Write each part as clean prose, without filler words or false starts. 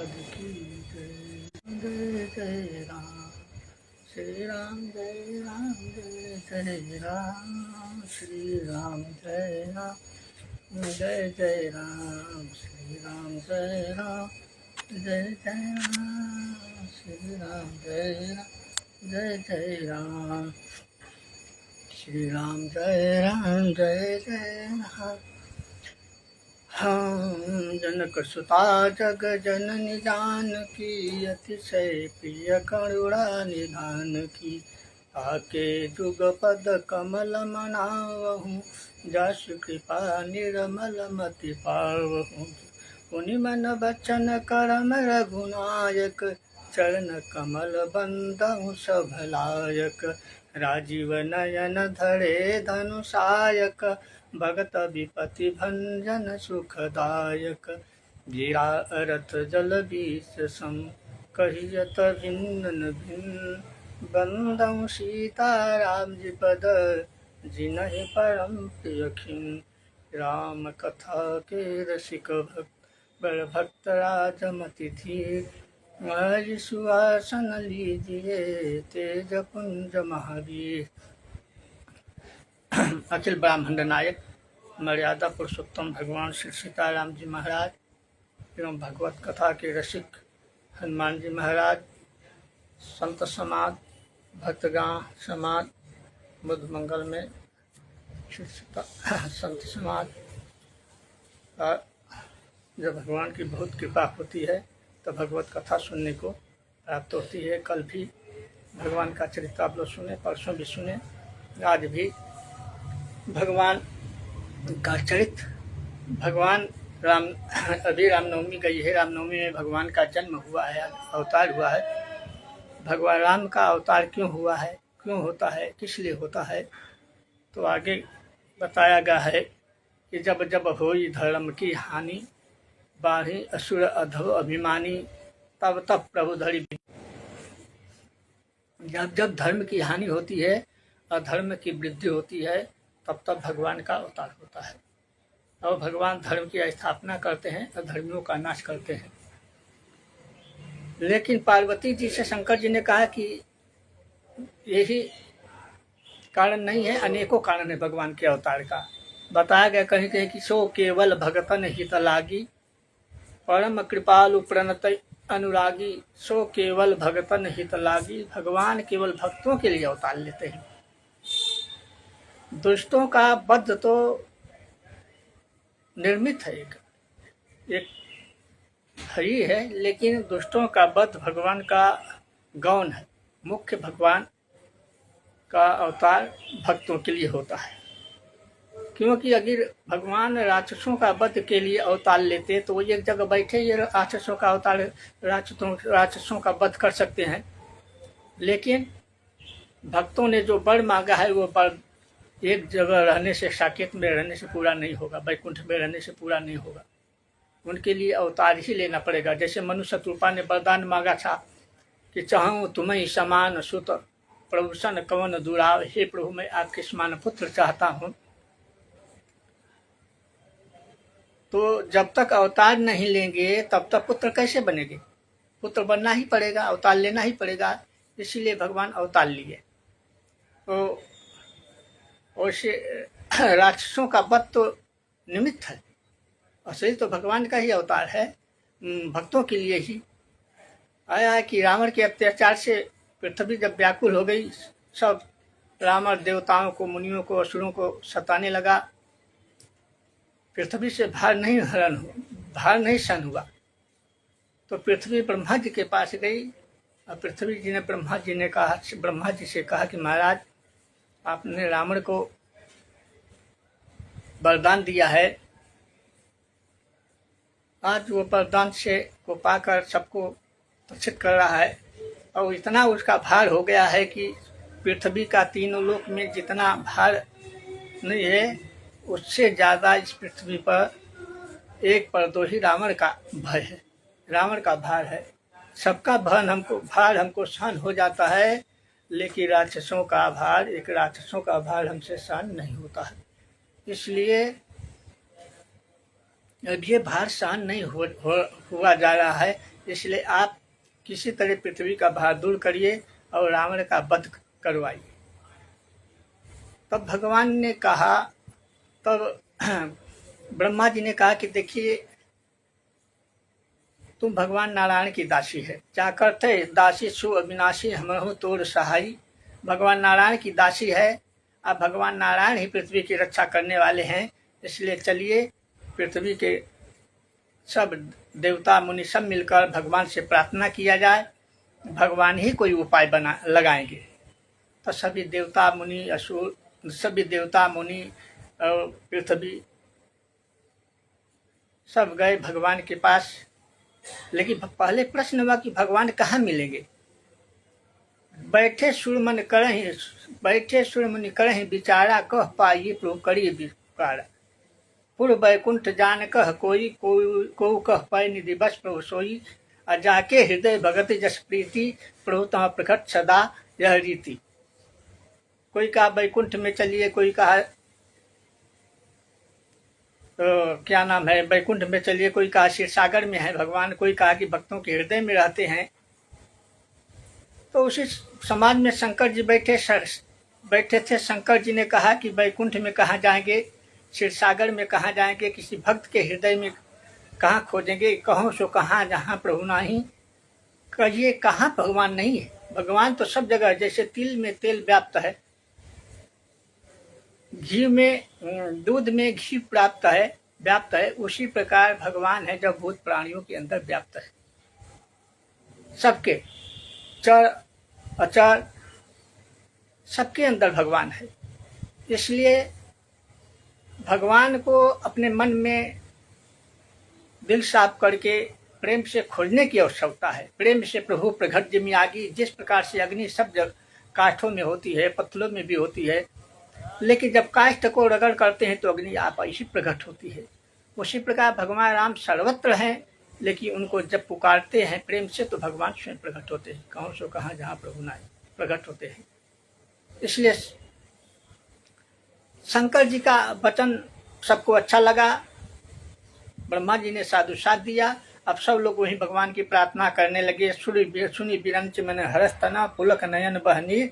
महाराज की जय। जय जय राम श्री राम, जय राम जय जय राम श्री राम, जय राम जय जय राम श्री राम, जय राम जय जय राम श्री राम, जय राम जय जय राम श्री राम, जय राम जय जय राम। हम जनक सुता जग जननी जानकी, अतिशय प्रिय करुणा निधान की। आके जुग पद कमल मनावहूँ, जस कृपा निर्मल मति पावहूँ। पुनि मन बचन करम रघुनायक, चरण कमल बंदहु सब लायक। राजीव नयन धरे धनुषायक, भगत विपति भंजन सुखदायक। गिरा अरथ जल बीस सम, कहियत भिन्न भिन्न। बंदहु सीता राम जी पद, जिनहि परम प्रिय खिन। राम कथा के रसिक भक्त, बड़ भक्त राजमति धीर। आज सुआसन लीजिए, तेज पुंज महावीर। अखिल ब्राह्मण नायक मर्यादा पुरुषोत्तम भगवान श्री सीताराम जी महाराज एवं भगवत कथा के रसिक हनुमान जी महाराज, संत समाज, भक्तगण समाज, बुद्ध मंगल में संत समाज का जब भगवान की बहुत कृपा होती है तो भगवत कथा सुनने को प्राप्त होती है। कल भी भगवान का चरित्र आप लोग सुने, परसों भी सुने, आज भी भगवान का चरित्र। भगवान राम, अभी रामनवमी गई है, रामनवमी में भगवान का जन्म हुआ है, अवतार हुआ है। भगवान राम का अवतार क्यों हुआ है, क्यों होता है, किस लिए होता है, तो आगे बताया गया है कि जब जब होई धर्म की हानि, बाढ़ी असुर अधो अभिमानी। तब तब प्रभु धरि। जब जब धर्म की हानि होती है और धर्म की वृद्धि होती है, तब तब भगवान का अवतार होता है और भगवान धर्म की स्थापना करते हैं और धर्मियों का नाश करते हैं। लेकिन पार्वती जी से शंकर जी ने कहा कि यही कारण नहीं है, अनेकों कारण है भगवान के अवतार का। बताया गया कहीं कहीं कि सो केवल भगतन हित लागी, परम कृपालु प्रणत अनुरागी। सो केवल भगतन हित लागी, भगवान केवल भक्तों के लिए अवतार लेते हैं। दुष्टों का वध तो निर्मित है, एक हरी है, लेकिन दुष्टों का वध भगवान का गौण है। मुख्य भगवान का अवतार भक्तों के लिए होता है, क्योंकि अगर भगवान राक्षसों का वध के लिए अवतार लेते तो वो एक जगह बैठे ये राक्षसों का अवतार, राक्षसों का वध कर सकते हैं। लेकिन भक्तों ने जो वर मांगा है, वो वर एक जगह रहने से, साकेत में रहने से पूरा नहीं होगा, वैकुंठ में रहने से पूरा नहीं होगा। उनके लिए अवतार ही लेना पड़ेगा। जैसे मनुष्य शतरूपा ने वरदान मांगा था कि चाहूँ तुम्हें समान सुत, प्रभु सन कवन दुराव। हे प्रभु, मैं आपके समान पुत्र चाहता हूँ। तो जब तक अवतार नहीं लेंगे तब तक पुत्र कैसे बनेंगे? पुत्र बनना ही पड़ेगा, अवतार लेना ही पड़ेगा। इसीलिए भगवान अवतार लिए। तो वैसे राक्षसों का वध तो निमित्त है, असली तो भगवान का ही अवतार है, भक्तों के लिए ही आया है। कि रावण के अत्याचार से पृथ्वी जब व्याकुल हो गई, सब रावण देवताओं को, मुनियों को, असुरों को सताने लगा। पृथ्वी से भार नहीं सहन हुआ, तो पृथ्वी ब्रह्मा जी के पास गई और पृथ्वी जी ने ब्रह्मा जी से कहा कि महाराज, आपने रावण को वरदान दिया है, आज वो वरदान से को पाकर सबको रक्षित कर रहा है, और इतना उसका भार हो गया है कि पृथ्वी का तीनों लोक में जितना भार नहीं है, उससे ज़्यादा इस पृथ्वी पर एक पर दो ही रावण का भय है, रावण का भार है। सबका भार हमको सहन हो जाता है, लेकिन राक्षसों का भार हमसे सहन नहीं होता है। इसलिए अब ये भार सहन नहीं हुआ जा रहा है, इसलिए आप किसी तरह पृथ्वी का भार दूर करिए और रावण का वध करवाइए। तब भगवान ने कहा, तब ब्रह्मा जी ने कहा कि देखिए तुम भगवान नारायण की दासी है, क्या करते दासी सु अविनाशी हमहु तोर सहाई। भगवान नारायण की दासी है, अब भगवान नारायण ही पृथ्वी की रक्षा करने वाले हैं, इसलिए चलिए पृथ्वी के सब देवता मुनि सब मिलकर भगवान से प्रार्थना किया जाए, भगवान ही कोई उपाय बना लगाएंगे। तो सभी देवता मुनि असुर, सभी देवता मुनि और पृथ्वी सब गए भगवान के पास। लेकिन पहले प्रश्न हुआ कि भगवान कहाँ मिलेंगे। बैठे सुरमन करहि, बैठे सुरमुनि करहि विचारा, कह पाइए प्रभु करिए विकारा। पूर्व बैकुंठ जान कह कोई, को कह पाए निधि बस प्रभु सोई। और जाके हृदय भगति जस प्रीति, प्रभु तहाँ प्रकट सदा यह रीति। कोई कहा बैकुंठ में चलिए, कोई कहा क्या नाम है बैकुंठ में चलिए, कोई कहा क्षीर सागर में है भगवान, कोई कहा कि भक्तों के हृदय में रहते हैं। तो उसी समाज में शंकर जी बैठे थे। शंकर जी ने कहा कि बैकुंठ में कहाँ जाएंगे, क्षीर सागर में कहाँ जाएंगे, किसी भक्त के हृदय में कहाँ खोजेंगे। कहो सो कहाँ जहाँ प्रभु नाही, कहिए कहाँ भगवान नहीं है। भगवान तो सब जगह, जैसे तिल में तेल व्याप्त है, घी में दूध में घी प्राप्त है व्याप्त है, उसी प्रकार भगवान है जो भूत प्राणियों के अंदर व्याप्त है। सबके चर अचर सबके अंदर भगवान है। इसलिए भगवान को अपने मन में दिल साफ करके प्रेम से खोजने की आवश्यकता है। प्रेम से प्रभु प्रगट जिमि आगी। जिस प्रकार से अग्नि सब जगह काठों में होती है, पत्थरों में भी होती है, लेकिन जब काष्ठ को रगड़ करते हैं तो अग्नि आप ऐसी प्रकट होती है। उसी प्रकार भगवान राम सर्वत्र हैं, लेकिन उनको जब पुकारते हैं प्रेम से तो भगवान स्वयं प्रकट होते हैं। कहों सो कहाँ जहाँ प्रभु नाय प्रकट होते हैं। इसलिए शंकर जी का वचन सबको अच्छा लगा। ब्रह्मा जी ने साधु साथ दिया। अब सब लोग वही भगवान की प्रार्थना करने लगे। सुनी बिरंच मन हरस तना, पुलक नयन बहनी,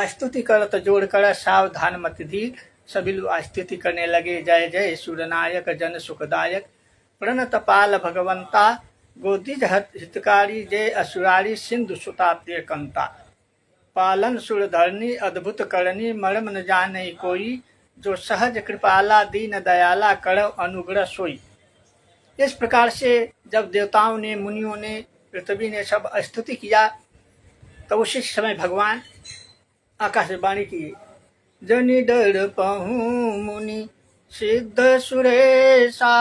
स्तुति करत जोड़ कर सावधान मत धी। सभी लोग स्तुति करने लगे। जय जय सूरनायक जन सुखदायक, प्रणत पाल भगवंता, गोदिज हितकारी, जय असुरारी सिंधु सुता प्रिय कंता। पालन सुर धरनी अद्भुत करनी, मर्म न जाने कोई, जो सहज कृपाला दीन दयाला, करव अनुग्रह सोई। इस प्रकार से जब देवताओं ने, मुनियों ने, पृथ्वी ने सब स्तुति किया, तो उसी समय भगवान आकाशवाणी की, जनि डर पहु मुनि सिद्ध सुरेशा,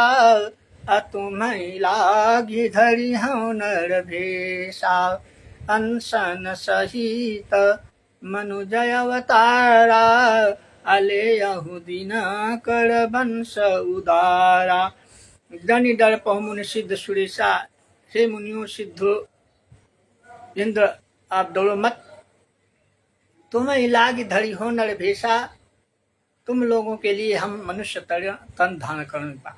तुम्हें लागी धरि हूँ नर भेषा। अनशन सहित मनुजय अवतारा, अलेयहु दीना कर वंश उदारा। जनि डर पहु मुनि सिद्ध सुरेशा, हे मुनियों सिद्धो इंद्र आप डरो मत, तुम्हें लागी धरी हो नर भेषा, तुम लोगों के लिए हम मनुष्य तन धारण करूंगा।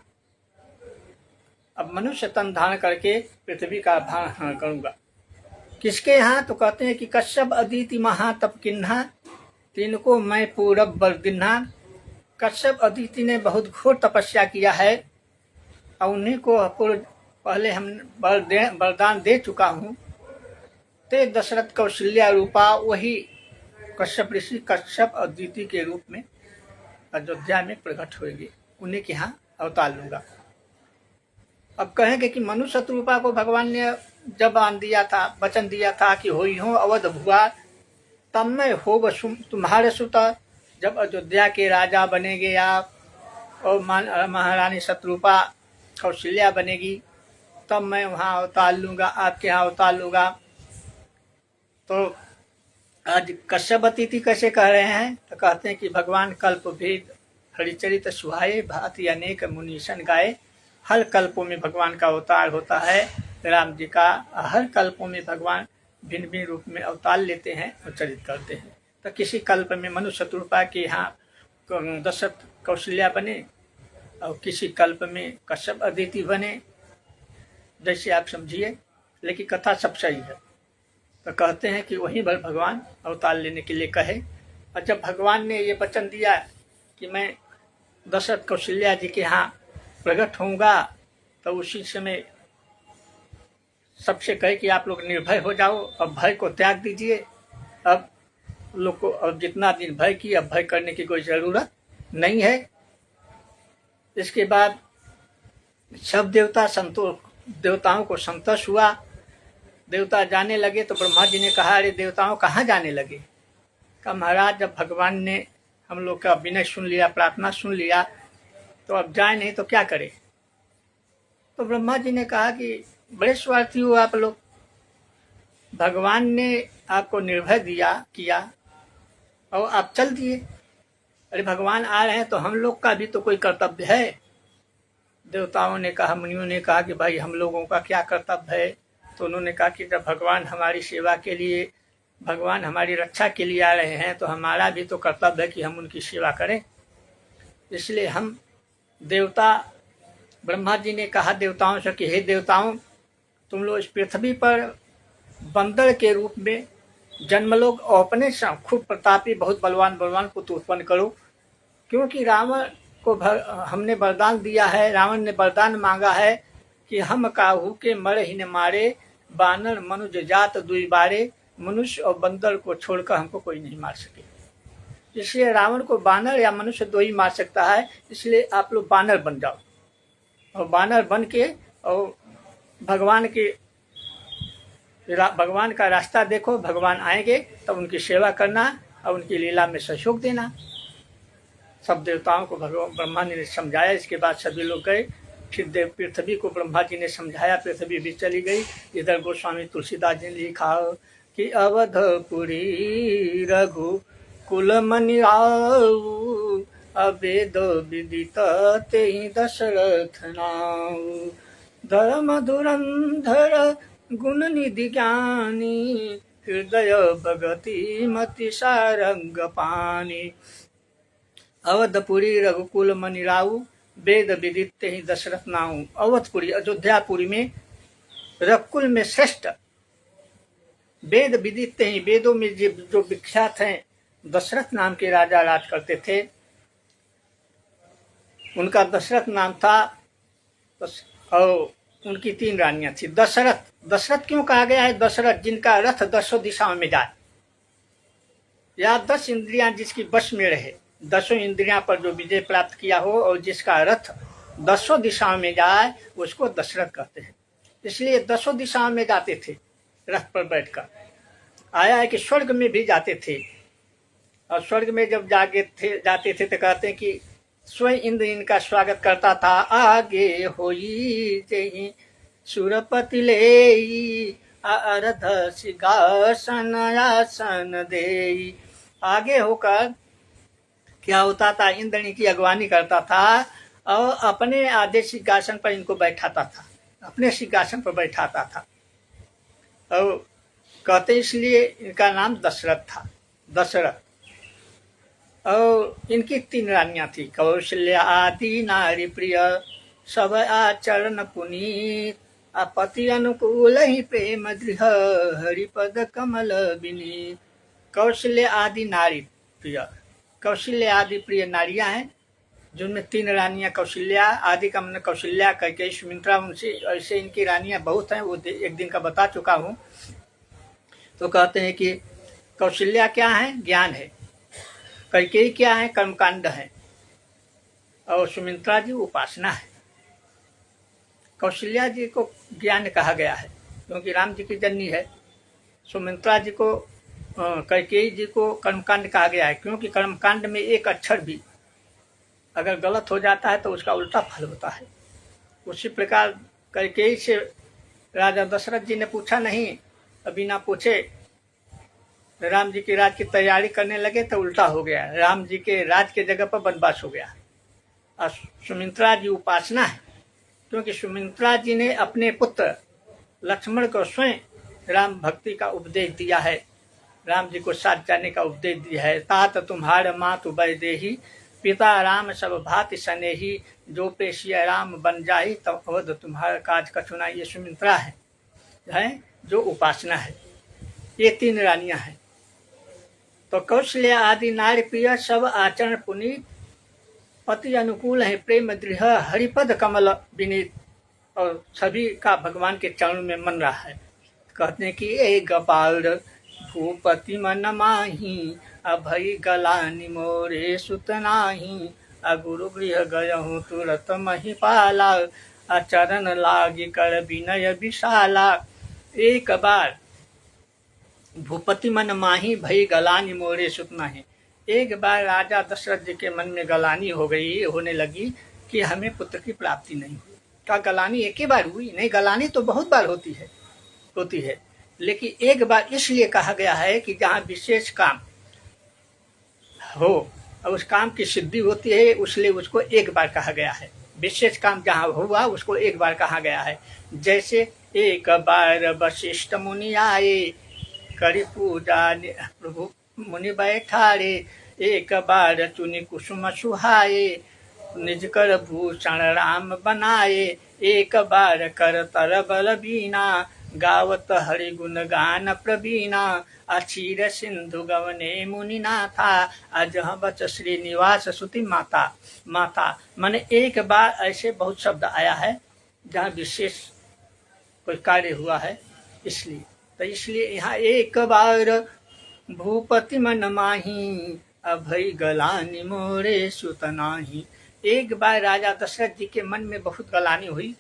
अब मनुष्य तन धारण करके पृथ्वी का धारण करूंगा। किसके यहाँ? तो कहते हैं कि कश्यप अदिति महातप किन्हा, तिनको मैं पूरब बर दिन्हा। कश्यप अदिति ने बहुत घोर तपस्या किया है और उन्हीं को पहले हम वरदान दे चुका हूँ। ते दशरथ कौशल्या रूपा, वही कश्यप ऋषि कश्यप अदिति के रूप में अयोध्या में प्रकट होगी, उन्हीं के यहाँ अवतार लूंगा। अब कहेंगे कि मनुष्य रूपा को भगवान ने जब वचन दिया था कि होई हो अवध भुआ, तब मैं हो तुम्हारे सुता, जब अयोध्या के राजा बनेंगे आप और महारानी शत्रुपा कौशल्या बनेगी, तब मैं वहाँ अवतार लूंगा, आपके यहाँ अवतार लूंगा। तो आज कश्यप अतिथि कैसे कह रहे हैं? तो कहते हैं कि भगवान कल्प भेद हरिचरित सुहाए, भांति अनेक मुनीशन गाए। हर कल्पों में भगवान का अवतार होता है। राम जी का हर कल्पों में भगवान भिन्न भिन्न रूप में अवतार लेते हैं और चरित करते हैं। तो किसी कल्प में मनुष्य शत्रुपा के यहाँ दशरथ कौशल्या बने और किसी कल्प में कश्यप अदिति बने, जैसे आप समझिए। लेकिन कथा सब सही है। तो कहते हैं कि वहीं पर भगवान अवतार लेने के लिए कहे, और जब भगवान ने ये वचन दिया कि मैं दशरथ कौशल्या जी के यहाँ प्रकट होऊंगा, तो उसी समय सबसे कहे कि आप लोग निर्भय हो जाओ, अब भय को त्याग दीजिए, अब लोग को अब जितना दिन भय की, अब भय करने की कोई ज़रूरत नहीं है। इसके बाद सब देवताओं को संतोष हुआ। देवता जाने लगे तो ब्रह्मा जी ने कहा, अरे देवताओं कहाँ जाने लगे? कहा महाराज, जब भगवान ने हम लोग का विनय सुन लिया, प्रार्थना सुन लिया, तो अब जाए नहीं तो क्या करें? तो ब्रह्मा जी ने कहा कि बड़े स्वार्थी हो आप लोग, भगवान ने आपको निर्भय किया और आप चल दिए। अरे भगवान आ रहे हैं तो हम लोग का भी तो कोई कर्तव्य है। देवताओं ने कहा, मुनियों ने कहा कि भाई हम लोगों का क्या कर्तव्य है? तो उन्होंने कहा कि जब भगवान हमारी सेवा के लिए, भगवान हमारी रक्षा के लिए आ रहे हैं, तो हमारा भी तो कर्तव्य है कि हम उनकी सेवा करें। इसलिए हम देवता, ब्रह्मा जी ने कहा देवताओं से कि हे देवताओं, तुम लोग इस पृथ्वी पर बंदर के रूप में जन्म लो और अपने खूब प्रतापी बहुत बलवान पुत्र उत्पन्न करो, क्योंकि रावण को हमने वरदान दिया है, रावण ने वरदान मांगा है कि हम काहू के मर ही न मारे, बानर मनुज जात दुई बारे, मनुष्य और बंदर को छोड़कर हमको कोई नहीं मार सके। इसलिए रावण को बानर या मनुष्य दो ही मार सकता है, इसलिए आप लोग बानर बन जाओ और बानर बन के और भगवान का रास्ता देखो, भगवान आएंगे तब उनकी सेवा करना और उनकी लीला में सहयोग देना। सब देवताओं को भगवान ब्रह्मा ने समझाया। इसके बाद सभी लोग गए। फिर पृथ्वी को ब्रह्मा जी ने समझाया, पृथ्वी भी चली गई। इधर गोस्वामी तुलसीदास जी ने लिखा कि अवधपुरी रघु कुल मनि आऊ, अवेद विदित तेहि दशरथ नाऊ, धर्म धुरंधर गुण निधि ज्ञानी, हृदय भगति मति सारंग पानी। अवधपुरी रघुकुल मनि राऊ, वेद विदित ही दशरथ नाऊ। अवधपुरी अयोध्यापुरी में रघुकुल में श्रेष्ठ, वेद विदित ही, वेदों में जो विख्यात हैं, दशरथ नाम के राजा राज करते थे। उनका दशरथ नाम था और उनकी 3 रानियां थी। दशरथ क्यों कहा गया है? दशरथ जिनका रथ 10 दिशाओं में जाए, या 10 इंद्रियां जिसकी वश में रहे, 10 इंद्रियां पर जो विजय प्राप्त किया हो और जिसका रथ 10 दिशाओं में जाए, उसको दशरथ कहते हैं। इसलिए 10 दिशाओं में जाते थे रथ पर बैठकर। आया है कि स्वर्ग में भी जाते थे, और स्वर्ग में जब जाते थे तो कहते हैं कि स्वयं इंद्र इनका स्वागत करता था। आगे होई जही सुरपति ले, अरध सिंहासन आसन देई। आगे होकर क्या होता था? इंद्र की अगवानी करता था और अपने आधे सिंहासन पर इनको बैठाता था, अपने सिंहासन पर बैठाता था। और कहते इसलिए इनका नाम दशरथ था, दशरथ। और इनकी 3 रानियां थी। कौशल्या आदि नारी प्रिय, सब आचरण पुनीत, पति अनुकूल ही प्रेम दृढ़, हरिपद कमल विनीत। कौशल्या आदि नारी प्रिय, कौशल्या आदि प्रिय नारियां हैं, जिनमें 3 रानियां कौशल्या, आदि का मन कौशल्या, कैकेयी, सुमित्रा, उनसे ऐसे इनकी रानियां बहुत हैं, वो एक दिन का बता चुका हूँ। तो कहते हैं कि कौशल्या क्या है? ज्ञान है। कैकेयी क्या है? कर्मकांड है। और सुमित्रा जी उपासना है। कौशल्या जी को ज्ञान कहा गया है क्योंकि राम जी की जननी है। सुमित्रा जी को, कैकेयी जी को कर्मकांड कहा गया है क्योंकि कर्मकांड में एक अक्षर भी अगर गलत हो जाता है तो उसका उल्टा फल होता है। उसी प्रकार कैकेयी से राजा दशरथ जी ने पूछा नहीं, अभी ना पूछे राम जी के राज की तैयारी करने लगे तो उल्टा हो गया, राम जी के राज के जगह पर वनवास हो गया। और सुमित्रा जी उपासना है क्योंकि सुमित्रा जी ने अपने पुत्र लक्ष्मण को स्वयं राम भक्ति का उपदेश दिया है, राम जी को साथ जाने का उपदेश दिया है। तात तुम्हारे मातु वैदेही, पिता राम सब भांति सनेही, जो पेशिया राम बन जाही, तब अवध तुम्हारा काज कछुना। ये सुमित्रा है। है जो उपासना है। ये 3 रानियां हैं। तो कौशल्य आदि नारी प्रिय सब आचरण पुनीत, पति अनुकूल है प्रेम दृढ़, हरिपद कमल विनीत। और सभी का भगवान के चरण में मन रहा है। कहते हैं कि एक बाल भूपति मन माही, अभय गलानी मोरे सुत नाही, गुरु गृह गयहु तुरत महिपाला, अचरण लागी कर विनय विशाला। एक बार भूपति मन माही, भई गलानी मोरे सुत नाही। एक बार राजा दशरथ जी के मन में गलानी होने लगी कि हमें पुत्र की प्राप्ति नहीं हुई। क्या गलानी एक ही बार हुई? नहीं, गलानी तो बहुत बार होती है, लेकिन एक बार इसलिए कहा गया है कि जहाँ विशेष काम हो और उस काम की सिद्धि होती है, इसलिए उसको एक बार कहा गया है। विशेष काम जहाँ हुआ उसको एक बार कहा गया है। जैसे एक बार वशिष्ठ मुनि आए, करी पूजा प्रभु मुनि बैठारे, एक बार चुनि कुसुम सुहाए, निज कर भूषण राम बनाए, एक बार कर तर बल बीना, गावत हरि गुण गान प्रवीणा, अक्षीर सिंधु गवने मुनि नाथा, अजह बच श्रीनिवास सुति माता। माता माने एक बार, ऐसे बहुत शब्द आया है जहाँ विशेष कोई कार्य हुआ है, इसलिए। तो इसलिए यहाँ एक बार भूपति मन माही, अभय गलानी मोरे सुत नाही। एक बार राजा दशरथ जी के मन में बहुत गलानी हुई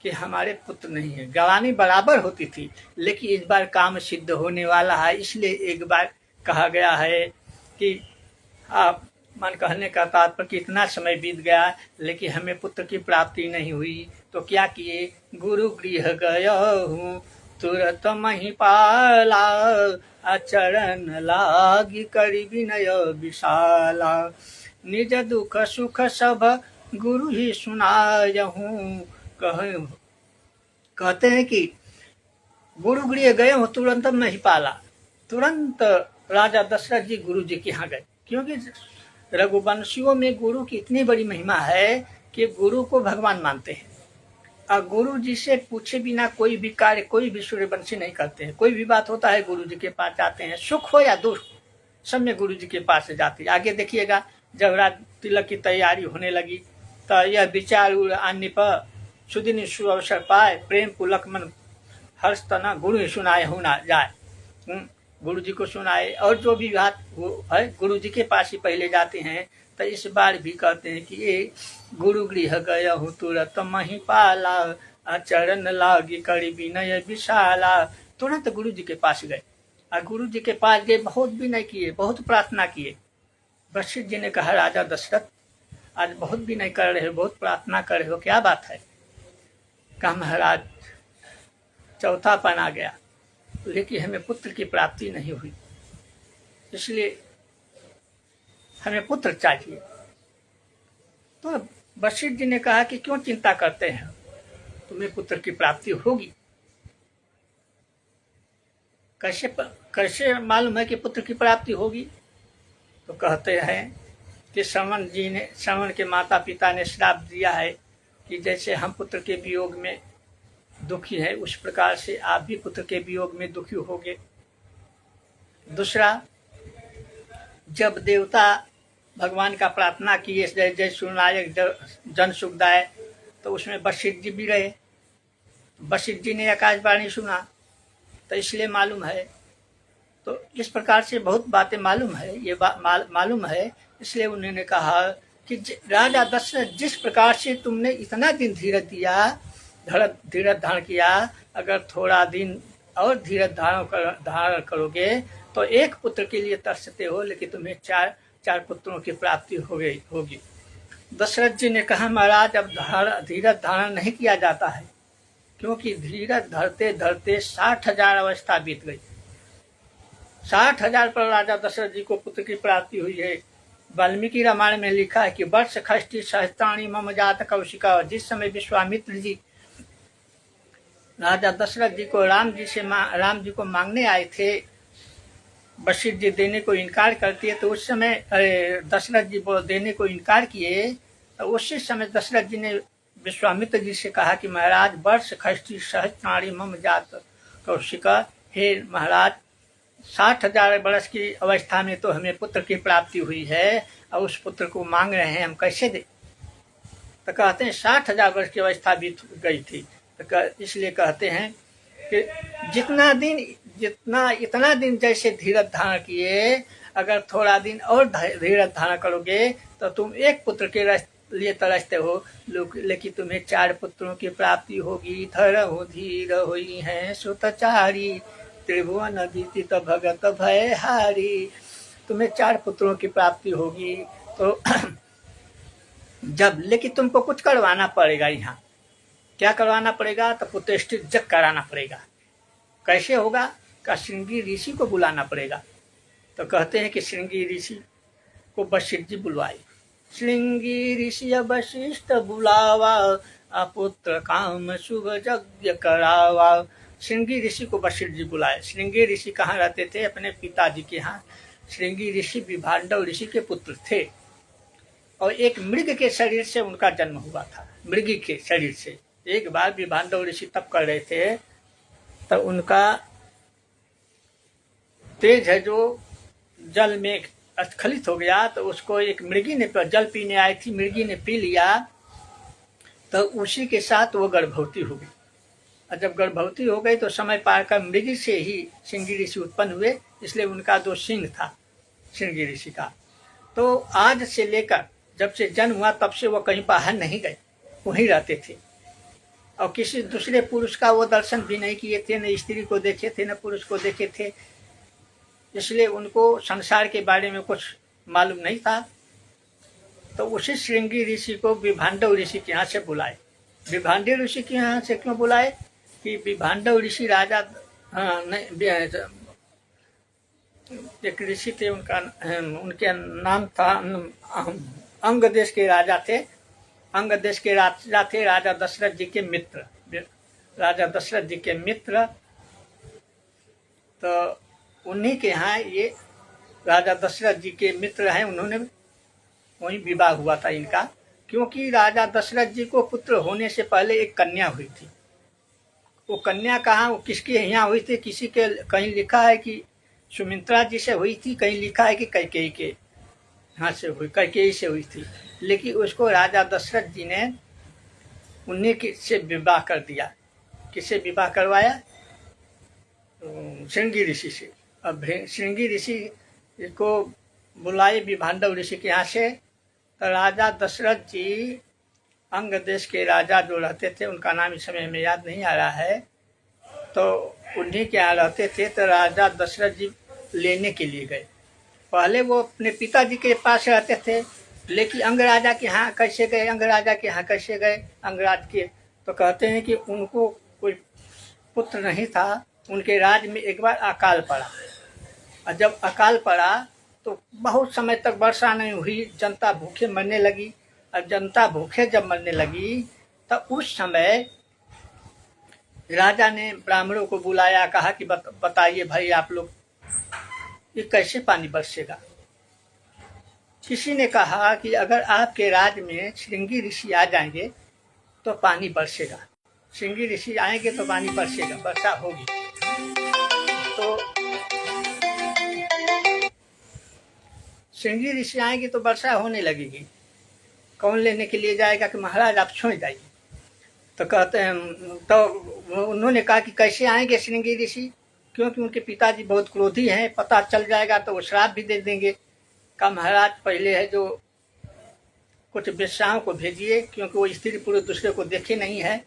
कि हमारे पुत्र नहीं है। गलानी बराबर होती थी, लेकिन इस बार काम सिद्ध होने वाला है, इसलिए एक बार कहा गया है कि आप मन कहने का तात्पर्य कि इतना समय बीत गया लेकिन हमें पुत्र की प्राप्ति नहीं हुई। तो क्या किए? गुरु गृह गया हूँ तुरत महिपाला, आचरण लागी करी विनय विशाला, निज दुख सुख सब गुरु ही सुनायहूँ। कहते हैं कि गुरु गृह गए हो तुरंत महिपाला। तुरंत राजा दशरथ जी गुरु जी के यहाँ गए, क्योंकि रघुवंशियों में गुरु की इतनी बड़ी महिमा है कि गुरु को भगवान मानते हैं और गुरु जी से पूछे बिना कोई भी कार्य, कोई भी सूर्यवंशी नहीं करते हैं। कोई भी बात होता है गुरु जी के पास जाते हैं, सुख हो या दुख सब में गुरु जी के पास से जाते हैं। आगे देखिएगा, जब राज तिलक की तैयारी होने लगी तो यह विचार आने पर सुदिन सुअवसर पाए, प्रेम पुलक मन हर्ष तना, गुरु ही सुनाए हो ना जाए। गुरु जी को सुनाए, और जो भी बात है गुरु जी के पास ही पहले जाते हैं। तो इस बार भी कहते हैं कि ये गुरु गृह गया हूँ तुरत महिपाला, आचरण लागी करी विनय विशाला। तुरंत गुरु जी के पास गए और गुरु जी के पास गए, बहुत विनय किए, बहुत प्रार्थना किए। वशिष्ठ जी ने कहा, राजा दशरथ आज बहुत विनय कर रहे हो, बहुत प्रार्थना कर रहे हो, क्या बात है? कहा महाराज चौथापन आ गया, लेकिन हमें पुत्र की प्राप्ति नहीं हुई, इसलिए हमें पुत्र चाहिए। तो वशिष्ठ जी ने कहा कि क्यों चिंता करते हैं, तुम्हें पुत्र की प्राप्ति होगी। कैसे मालूम है कि पुत्र की प्राप्ति होगी? तो कहते हैं कि श्रवण के माता पिता ने श्राप दिया है कि जैसे हम पुत्र के वियोग में दुखी है, उस प्रकार से आप भी पुत्र के वियोग में दुखी होगे। दूसरा, जब देवता भगवान का प्रार्थना किए, जय जय सुनायक जन सुखदाय, तो उसमें वशिष्ठ जी भी रहे। वशिष्ठ जी ने आकाशवाणी सुना, तो इसलिए मालूम है। तो इस प्रकार से बहुत बातें मालूम है, ये मालूम है। इसलिए उन्होंने कहा कि राजा दशरथ, जिस प्रकार से तुमने इतना दिन धीरज दिया, धीरज धारण किया, अगर थोड़ा दिन और धीरज धारण करोगे तो एक पुत्र के लिए तरसते हो, लेकिन तुम्हें चार पुत्रों की प्राप्ति होगी। दशरथ जी ने कहा, महाराज अब धीरज धारण नहीं किया जाता है, क्योंकि धीरज धरते धरते 60,000 अवस्था बीत गई। 60,000 पर राजा दशरथ जी को पुत्र की प्राप्ति हुई है। वाल्मीकि रामायण में लिखा है कि वर्ष खष्टि सहस्त्राणी मम जात कौशिका। जिस समय विश्वामित्र जी राजा दशरथ जी को राम जी को मांगने आए थे, वशिष्ठ जी देने को इनकार करती है, तो उस समय दशरथ जी देने को इनकार किए। तो उसी समय दशरथ जी ने विश्वामित्र जी से कहा कि महाराज वर्ष खष्टी सहज नारी मम जात कौशिका, हे महाराज 60,000 वर्ष की अवस्था में तो हमें पुत्र की प्राप्ति हुई है और उस पुत्र को मांग रहे हैं, हम कैसे दें। तो कहते हैं 60,000 वर्ष की अवस्था बीत गई थी। तो इसलिए कहते हैं कि इतना दिन जैसे धीरज धारण किए, अगर थोड़ा दिन और धीरज धारण करोगे तो तुम एक पुत्र के लिए तरसते हो, लेकिन तुम्हें 4 पुत्रों की प्राप्ति होगी। धरहु धीर हुई है सुतचारी, त्रिभुवन अदिति भगत भय हारी। तुम्हें 4 पुत्रों की प्राप्ति होगी। तो लेकिन तुमको कुछ करवाना पड़ेगा। यहाँ क्या करवाना पड़ेगा? तो पुत्रेष्टि यज्ञ कराना पड़ेगा। कैसे होगा? का श्रृंगी ऋषि को बुलाना पड़ेगा। तो कहते हैं कि श्रृंगी ऋषि को वशिष्ठ जी बुलवाए। श्रृंगी ऋषि वशिष्ठ बुलावा, अपुत्र काम शुभ यज्ञ करावा। श्रृंगी ऋषि को वशिष्ठ जी बुलाए। श्रृंगी ऋषि कहाँ रहते थे? अपने पिताजी के यहाँ। श्रृंगी ऋषि विभांडव ऋषि के पुत्र थे और एक मृग के शरीर से उनका जन्म हुआ था। मृगी के शरीर से एक बार विभांडव ऋषि तप कर रहे थे, तो उनका तेज है जो जल में स्खलित हो गया, तो उसको एक मृगी ने, जल पीने आई थी, मृगी ने पी लिया, तो उसी के साथ वो गर्भवती हो गई। और जब गर्भवती हो गई तो समय पार कर मृगी से ही श्रृंगी ऋषि उत्पन्न हुए, इसलिए उनका 2 सिंह था श्रृंगी ऋषि का। तो आज से लेकर जब से जन्म हुआ तब से वो कहीं बाहर नहीं गए, वहीं रहते थे और किसी दूसरे पुरुष का वो दर्शन भी नहीं किए थे, न स्त्री को देखे थे न पुरुष को देखे थे। इसलिए उनको संसार के बारे में कुछ मालूम नहीं था। तो उसी श्रृंगी ऋषि को विभांडव ऋषि के यहाँ से बुलाए। विभांडव ऋषि के यहाँ से क्यों बुलाए? कि विभांडव ऋषि राजा, एक ऋषि थे, उनके नाम था, अंग देश के राजा थे। अंग देश के राजा थे राजा दशरथ जी के मित्र। राजा दशरथ जी के मित्र, तो उन्हीं के यहाँ ये राजा दशरथ जी के मित्र हैं। उन्होंने वहीं विवाह हुआ था इनका, क्योंकि राजा दशरथ जी को पुत्र होने से पहले एक कन्या हुई थी। वो कन्या कहाँ, वो किसके यहाँ हुई थी? किसी के, कहीं लिखा है कि सुमित्रा जी से हुई थी, कहीं लिखा है कि कैकेयी के यहाँ से हुई, कैकेयी से हुई थी। लेकिन उसको राजा दशरथ जी ने उन्हीं से विवाह कर दिया। किससे विवाह करवाया? श्रृंगी ऋषि से। अब श्रृंगी ऋषि को बुलाए विभांडव ऋषि के यहाँ से। तो राजा दशरथ जी, अंग देश के राजा जो रहते थे, उनका नाम इस समय हमें याद नहीं आ रहा है, तो उन्हीं के यहाँ रहते थे। तो राजा दशरथ जी लेने के लिए गए। पहले वो अपने पिताजी के पास रहते थे, लेकिन अंगराजा के यहाँ कैसे गए? अंगराजा के यहाँ कैसे गए? अंगराज के, तो कहते हैं कि उनको कोई पुत्र नहीं था। उनके राज में एक बार अकाल पड़ा, और जब अकाल पड़ा तो बहुत समय तक वर्षा नहीं हुई, जनता भूखे मरने लगी। और जनता भूखे जब मरने लगी तब उस समय राजा ने ब्राह्मणों को बुलाया, कहा कि बताइए भाई आप लोग, ये कैसे पानी बरसेगा? किसी ने कहा कि अगर आपके राज में श्रृंगी ऋषि आ जाएंगे तो पानी बरसेगा। श्रृंगी ऋषि आएंगे तो पानी बरसेगा, वर्षा होगी। तो श्रृंगी ऋषि आएंगे तो वर्षा होने लगेगी। कौन लेने के लिए जाएगा कि महाराज आप छोड़ जाइए? तो कहते हैं, तो उन्होंने कहा कि कैसे आएंगे श्रृंगी ऋषि, क्योंकि उनके पिताजी बहुत क्रोधी हैं, पता चल जाएगा तो वो श्राप भी दे देंगे। कहा महाराज पहले है जो कुछ वेश्याओं को भेजिए, क्योंकि वो स्त्री पुरुष दूसरे को देखे नहीं है।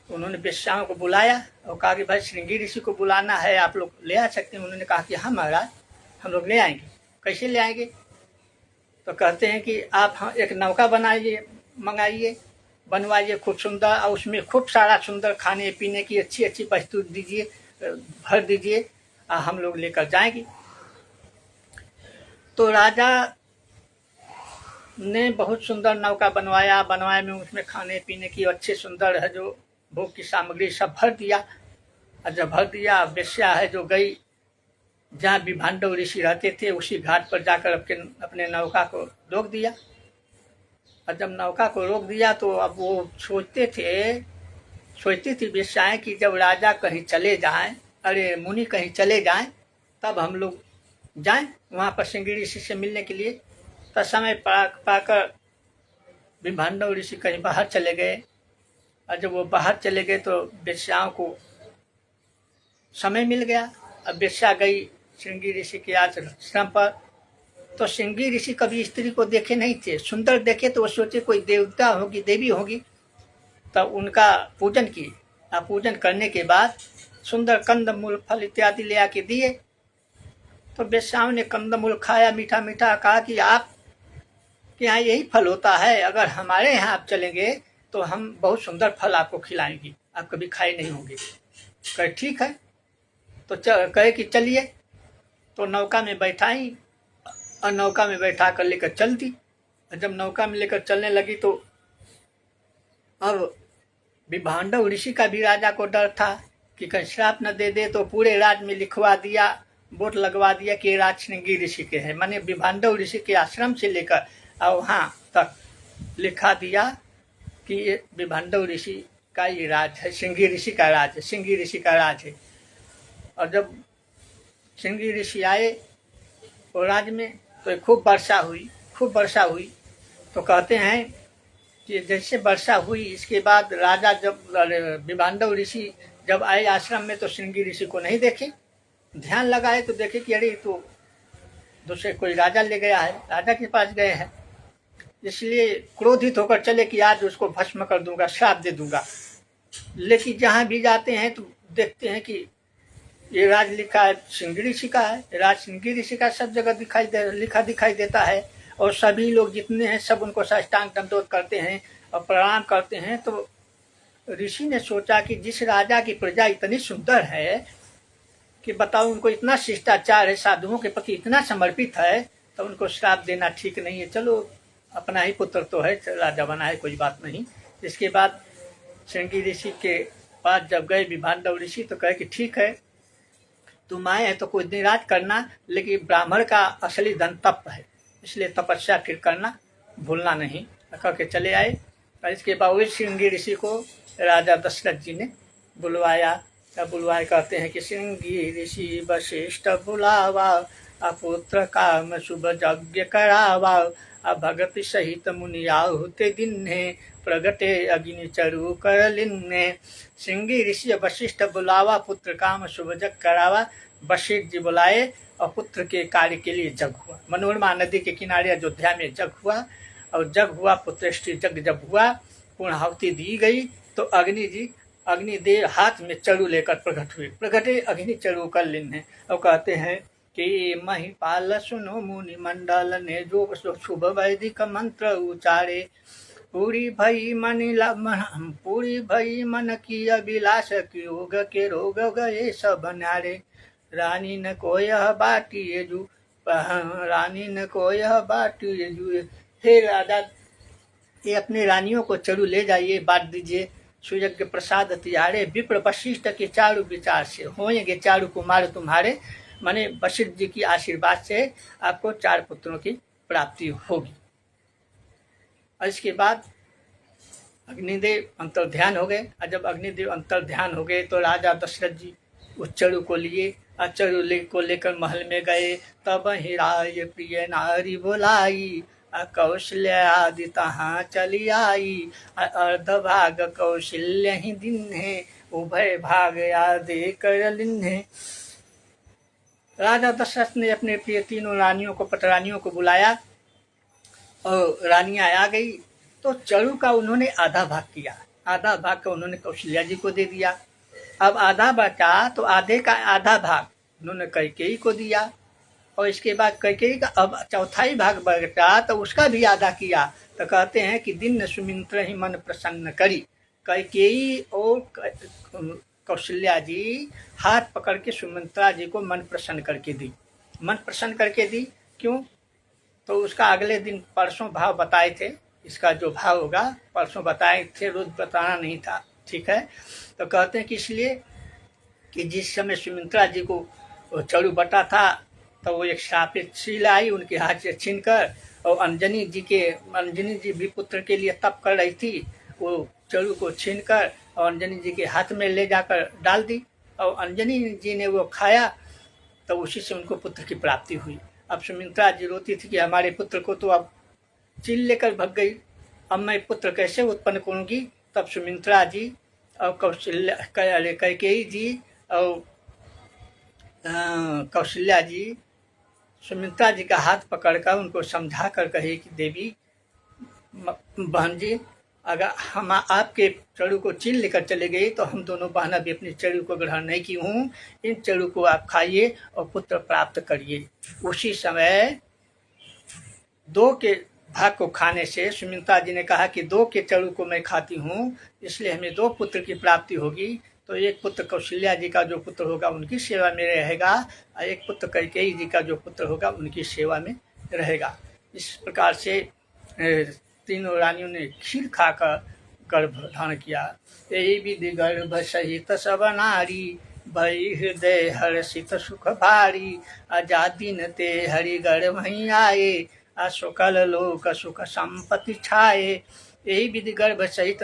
उन्होंने वेश्याओं को बुलाया और कहा कि भाई श्रृंगी ऋषि को बुलाना है, आप लोग ले आ सकते हैं? उन्होंने कहा कि हाँ महाराज हम लोग ले आएंगे। कैसे ले आएंगे? तो कहते हैं कि आप एक नौका बनाइए, मंगाइए, बनवाइए खूब सुंदर, और उसमें खूब सारा सुंदर खाने पीने की अच्छी अच्छी वस्तु दीजिए, भर दीजिए, हम लोग लेकर जाएंगे। तो राजा ने बहुत सुंदर नौका बनवाया में उसमें खाने पीने की अच्छे सुंदर है जो भोग की सामग्री सब भर दिया। और जब भर दिया, वेश्या है जो गई जहाँ विभांडव ऋषि रहते थे, उसी घाट पर जाकर अपने नौका को रोक दिया। और जब नौका को रोक दिया तो अब वो सोचती थी वेश्याएं कि जब राजा कहीं चले जाएं, अरे मुनि कहीं चले जाएं, तब हम लोग जाएं वहाँ पर श्रृंगी ऋषि से मिलने के लिए। तो समय पाकर विभांडव ऋषि कहीं बाहर चले गए, और जब वो बाहर चले गए तो वेश्याओं को समय मिल गया। अब वेश्या गई श्रृंगी ऋषि के आश्रम पर, तो श्रृंगी ऋषि कभी स्त्री को देखे नहीं थे। सुंदर देखे तो वो सोचे कोई देवता होगी, देवी होगी, तब उनका पूजन किए। पूजन करने के बाद सुंदर कंदमूल फल इत्यादि ले आके दिए। तो वेश्याओं ने कंदमूल खाया, मीठा मीठा, कहा कि आप के यहाँ यही फल होता है, अगर हमारे यहाँ आप चलेंगे तो हम बहुत सुंदर फल आपको खिलाएंगे, आप कभी खाए नहीं होंगे। कहे ठीक है, तो कहे कि चलिए। तो नौका में बैठाई और नौका में बैठा कर लेकर चल दी। जब नौका में लेकर चलने लगी तो अब विभांडव ऋषि का भी राजा को डर था कि कहीं श्राप न दे दे, तो पूरे राज में लिखवा दिया, बोर्ड लगवा दिया कि राज श्रृंगी ऋषि के हैं। माने विभांडव ऋषि के आश्रम से लेकर और वहाँ तक लिखा दिया कि ये विभांडव ऋषि का ये राज है, श्रृंगी ऋषि का राज है, श्रृंगी ऋषि का राज है। और जब श्रृंगी ऋषि आए वो राज में तो खूब वर्षा हुई। तो कहते हैं कि जैसे वर्षा हुई, इसके बाद राजा जब विभांडव ऋषि जब आए आश्रम में तो श्रृंगी ऋषि को नहीं देखे। ध्यान लगाए तो देखे कि अरे तो दूसरे कोई राजा ले गया है, राजा के पास गए हैं। इसलिए क्रोधित होकर चले कि आज उसको भस्म कर दूंगा, श्राप दे दूंगा। लेकिन जहाँ भी जाते हैं तो देखते हैं कि ये राज लिखा है श्रृंगी ऋषि का है, राज श्रृंगी ऋषि का सब जगह लिखा दिखाई देता है। और सभी लोग जितने हैं सब उनको साष्टांग दंडोत करते हैं और प्रणाम करते हैं। तो ऋषि ने सोचा कि जिस राजा की प्रजा इतनी सुंदर है कि बताओ, उनको इतना शिष्टाचार है, साधुओं के प्रति इतना समर्पित है, तो उनको श्राप देना ठीक नहीं है। चलो, अपना ही पुत्र तो है, राजा बना है, कोई बात नहीं। इसके बाद श्रृंगी ऋषि के पास जब गए विभांडव ऋषि तो कहे कि ठीक है, तुम आए हैं तो कुछ दिन राज करना, लेकिन ब्राह्मण का असली धन तप है, इसलिए तपस्या फिर करना भूलना नहीं, करके चले आए। और इसके बाद श्रृंगी ऋषि को राजा दशरथ जी ने बुलवाया। तब बुलवाए कहते हैं कि श्रृंगी ऋषि वशिष्ठ बुलावा, अपुत्र काम शुभ यज्ञ करावा, भगत सहित मुनि आहुति दिन्हे, प्रगटे अग्नि चरु कर लिन्हे। श्रृंगी ऋषि वशिष्ठ बुलावा, पुत्र काम शुभ यज्ञ करावा। वशिष्ठ जी बुलाए और पुत्र के कार्य के लिए जग हुआ। मनोरमा नदी के किनारे अयोध्या में जग हुआ, और जग हुआ पुत्रेष्टि यज्ञ जब हुआ, पूर्णाहुति दी गई तो अग्निदेव हाथ में चरु लेकर प्रकट हुए। प्रकटे अग्नि चरु कर लिन्हे और कहते हैं कि महिपाल सुनो मुनि मंडल ने जो शुभ वैदिक मंत्र उचारे, पूरी भई मन की अभिलाष की योग के रोग गए सब नारे। रानी न को यह बाटी जू, रानी न को यह बाटी जू। हे राजा, ये अपने रानियों को चरु ले जाइए, बांट दीजिए। सुयज्ञ प्रसाद तिहारे, विप्र वशिष्ठ के चारु विचार से होंगे चारु कुमार तुम्हारे। माने वशिष्ठ जी की आशीर्वाद से आपको 4 पुत्रों की प्राप्ति होगी। और इसके बाद अग्निदेव अंतर्ध्यान हो गए। और जब अग्निदेव अंतर्ध्यान हो गए तो राजा दशरथ जी उस चरु को लिए, चरु को लेकर महल में गए। तब ही राय प्रिय नारी बुलाई, कौशल्य आदि तहाँ चली आई। अर्ध भाग कौशल्य ही दिन्हे, उभय भाग आदि कर लिन्हे। राजा दशरथ ने अपने प्रिय तीनों रानियों को, पटरानियों को बुलाया और रानियां आ गई। तो चरु का उन्होंने आधा भाग किया, आधा भाग का उन्होंने कौशल्या जी को दे दिया। अब आधा बचा तो आधे का आधा भाग उन्होंने कैकेयी को दिया। और इसके बाद कैकेयी का अब चौथाई भाग बचा तो उसका भी आधा किया। तो कहते हैं कि दिन सुमित्र ही मन प्रसन्न करी। कैकेयी और कौशल्या जी हाथ पकड़ के सुमित्रा जी को मन प्रसन्न करके दी। क्यों? तो उसका अगले दिन परसों भाव बताए थे, इसका जो भाव होगा परसों बताए थे, रोज बताना नहीं था, ठीक है। तो कहते हैं कि इसलिए कि जिस समय सुमित्रा जी को चरु बटा था तो वो एक श्रापित शील आई, उनके हाथ से छीनकर और अंजनी जी भी पुत्र के लिए तप कर रही थी। वो चड़ू को छीनकर और अंजनी जी के हाथ में ले जाकर डाल दी और अंजनी जी ने वो खाया, तो उसी से उनको पुत्र की प्राप्ति हुई। अब सुमित्रा जी रोती थी कि हमारे पुत्र को तो अब चील लेकर भग गई, अब मैं पुत्र कैसे उत्पन्न करूंगी। तब सुमित्रा जी और कैकेयी जी और कौशल्या जी सुमित्रा जी का हाथ पकड़कर उनको समझा कर कहे कि देवी बहन जी, अगर हम आपके चड़ू को चीन लेकर चले गए तो हम दोनों बहना भी अपनी चड़ू को ग्रहण नहीं की हूँ, इन चड़ू को आप खाइए और पुत्र प्राप्त करिए। उसी समय 2 के भाग को खाने से सुमित्रा जी ने कहा कि 2 के चड़ू को मैं खाती हूँ, इसलिए हमें 2 पुत्र की प्राप्ति होगी। तो एक पुत्र कौशल्या जी का जो पुत्र होगा उनकी सेवा में रहेगा और एक पुत्र कैकेयी जी का जो पुत्र होगा उनकी सेवा में रहेगा। इस प्रकार से तीनों रानियों ने खीर खाकर गर्भ धारण किया। यही विधि गर्भ सहित सब नारी, भई हृदय हर्षित सुख भारी। आजादी न ते हरि गर्भ ही आए, असुकल लोक सुख संपत्ति छाए। यही विधि गर्भ सहित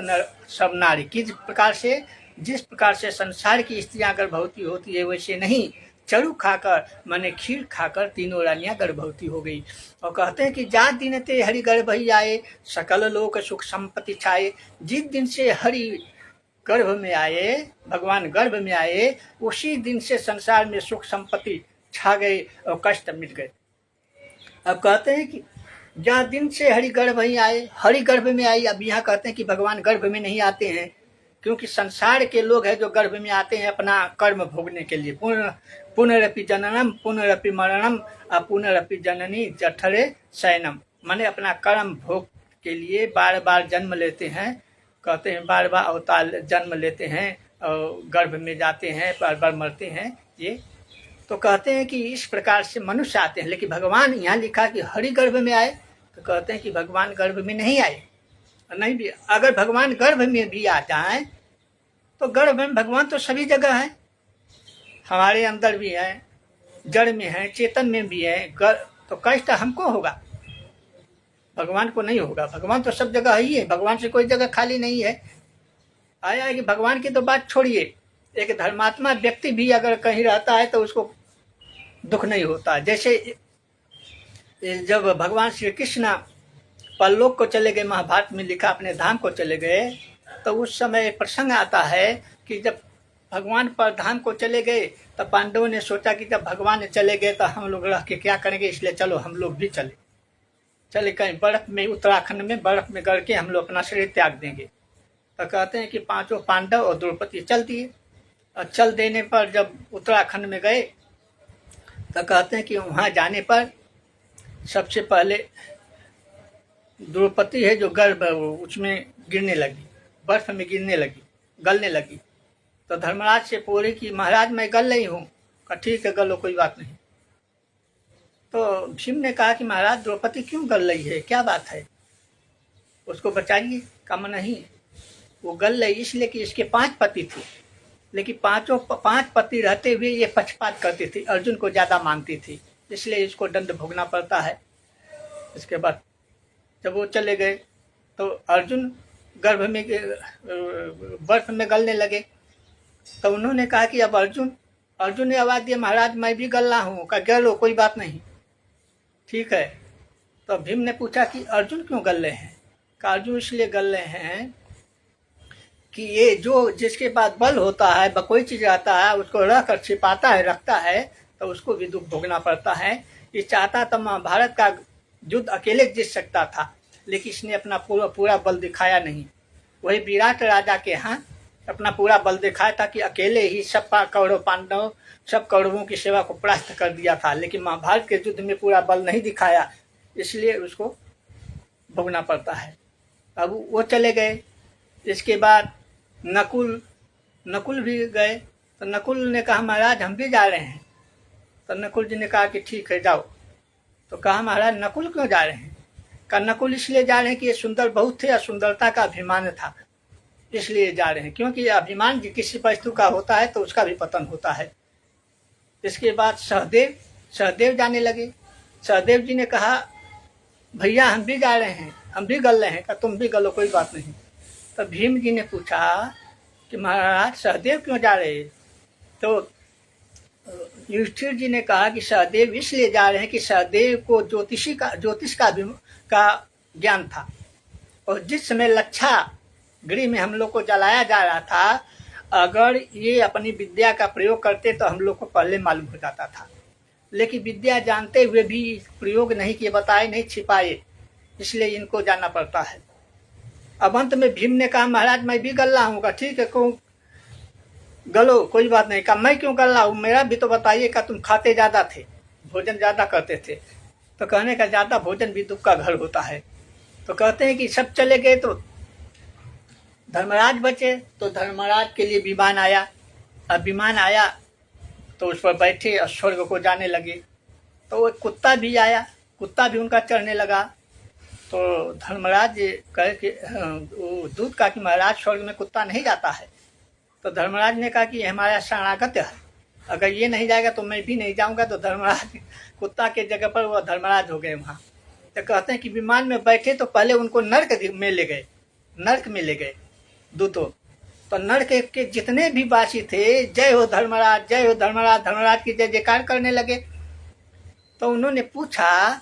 सब नारी, किस प्रकार से, जिस प्रकार से संसार की स्त्रियां गर्भवती होती है वैसे नहीं, चड़ू खाकर माने खीर खाकर तीनों रानियां गर्भवती हो गई। और कहते हैं कि जा दिन ते हरि गर्भ ही आए, सकल लोक सुख संपत्ति छाए। जिस दिन से हरि गर्भ में आए, भगवान गर्भ में आए, उसी दिन से संसार में सुख संपत्ति छा गए और कष्ट मिट गए। अब कहते हैं कि जहाँ दिन से हरि गर्भ ही आए, हरि गर्भ में आई। अब यहाँ कहते हैं कि भगवान गर्भ में नहीं आते हैं, क्योंकि संसार के लोग हैं जो गर्भ में आते हैं अपना कर्म भोगने के लिए। पुनरपि जननम पुनरपि मरणम पुनरपि जननी जठरे शयनम, माने अपना कर्म भोग के लिए बार बार जन्म लेते हैं। कहते हैं बार बार अवतार जन्म लेते हैं और गर्भ में जाते हैं, बार बार मरते हैं। ये तो कहते हैं कि इस प्रकार से मनुष्य आते हैं। लेकिन भगवान यहाँ लिखा कि हरि गर्भ में आए, तो कहते हैं कि भगवान गर्भ में नहीं आए। नहीं भी, अगर भगवान गर्भ में भी आ जाए तो गर्भ में भगवान तो सभी जगह है, हमारे अंदर भी है, जड़ में है, चेतन में भी है। तो कष्ट हमको होगा, भगवान को नहीं होगा। भगवान तो सब जगह ही है, भगवान से कोई जगह खाली नहीं है। आया है कि भगवान की तो बात छोड़िए, एक धर्मात्मा व्यक्ति भी अगर कहीं रहता है तो उसको दुख नहीं होता। जैसे जब भगवान श्री कृष्ण परलोक को चले गए, महाभारत में लिखा, अपने धाम को चले गए, तो उस समय प्रसंग आता है कि जब भगवान पर धाम को चले गए तो पांडवों ने सोचा कि जब भगवान चले गए तो हम लोग रह के क्या करेंगे, इसलिए चलो हम लोग भी चले कहीं बर्फ में, उत्तराखंड में बर्फ में गड़ के हम लोग अपना शरीर त्याग देंगे। तो कहते हैं कि 5 पांडव और द्रौपदी चल दिए। और चल देने पर जब उत्तराखंड में गए तो कहते हैं कि वहाँ जाने पर सबसे पहले द्रौपदी है जो गर्भ उसमें गिरने लगी, बर्फ में गिरने लगी, गलने लगी। तो धर्मराज से बोले कि महाराज मैं गल रही हूँ। कहा ठीक है गलो, कोई बात नहीं। तो भीम ने कहा कि महाराज द्रौपदी क्यों गल रही है, क्या बात है, उसको बचाइए। कहा नहीं, वो गल रही इसलिए कि इसके 5 पति थे, लेकिन 5 पति रहते हुए ये पक्षपात करती थी, अर्जुन को ज़्यादा मानती थी, इसलिए इसको दंड भोगना पड़ता है। इसके बाद जब वो चले गए तो अर्जुन गर्भ में बर्फ में गलने लगे। तो उन्होंने कहा कि अब अर्जुन ने आवाज़ दिया महाराज मैं भी गल रहा हूँ। कहा गलो, कोई बात नहीं, ठीक है। तो भीम ने पूछा कि अर्जुन क्यों गल रहे हैं। कहा अर्जुन इसलिए गल रहे हैं कि ये जो जिसके पास बल होता है, कोई चीज़ आता है उसको रख कर छिपाता है, रखता है, तो उसको भी दुख भोगना पड़ता है। ये चाहता तो महाभारत का युद्ध अकेले जीत सकता था, लेकिन इसने अपना पूरा बल दिखाया नहीं। वही विराट राजा के यहाँ अपना पूरा बल दिखाया था कि अकेले ही सब कौरव पांडव सब कौरवों की सेवा को परास्त कर दिया था, लेकिन महाभारत के युद्ध में पूरा बल नहीं दिखाया, इसलिए उसको भोगना पड़ता है। अब वो चले गए। इसके बाद नकुल भी गए। तो नकुल ने कहा महाराज हम भी जा रहे हैं। तो नकुल जी ने कहा कि ठीक है जाओ। तो कहा महाराज नकुल क्यों जा रहे हैं। कहा नकुल इसलिए जा रहे हैं कि ये सुंदर बहुत थे और सुंदरता का अभिमान था, इसलिए जा रहे हैं, क्योंकि अभिमान किसी वस्तु का होता है तो उसका भी पतन होता है। इसके बाद सहदेव जाने लगे। सहदेव जी ने कहा भैया हम भी जा रहे हैं, हम भी गल रहे हैं। कहा तुम भी गलो, कोई बात नहीं। तो भीम जी ने पूछा कि महाराज सहदेव क्यों जा रहे? तो युधिष्ठिर जी ने कहा कि सहदेव इसलिए जा रहे हैं कि सहदेव को ज्योतिष का ज्ञान था, और जिस समय लक्षा गृह में हम लोग को जलाया जा रहा था, अगर ये अपनी विद्या का प्रयोग करते तो हम लोग को पहले मालूम हो जाता था, लेकिन विद्या जानते हुए भी प्रयोग नहीं किए, बताए नहीं, छिपाए, इसलिए इनको जाना पड़ता है। अब अंत में भीम ने कहा महाराज मैं भी गल रहा हूँ। ठीक है, को गलो, कोई बात नहीं। कहा मैं क्यों गल रहा हूँ, मेरा भी तो बताइए। का तुम खाते ज्यादा थे, भोजन ज्यादा करते थे। तो कहने का ज्यादा भोजन भी दुख का घर होता है। तो कहते हैं कि सब चले गए तो धर्मराज बचे। तो धर्मराज के लिए विमान आया। अब विमान आया तो उस पर बैठे और स्वर्ग को जाने लगे। तो एक कुत्ता भी आया, कुत्ता भी उनका चढ़ने लगा। तो धर्मराज कहे कि वो दूत कहा कि महाराज स्वर्ग में कुत्ता नहीं जाता है। तो धर्मराज ने कहा कि हमारा शरणागत है, अगर ये नहीं जाएगा तो मैं भी नहीं जाऊंगा। तो धर्मराज कुत्ता के जगह पर वो धर्मराज हो गए वहाँ। तो कहते हैं कि विमान में बैठे तो पहले उनको नर्क में ले गए, नर्क में ले गए दूतों। तो नर्क के जितने भी वासी थे, जय हो धर्मराज, जय हो धर्मराज, धर्मराज की जय जयकार करने लगे। तो उन्होंने पूछा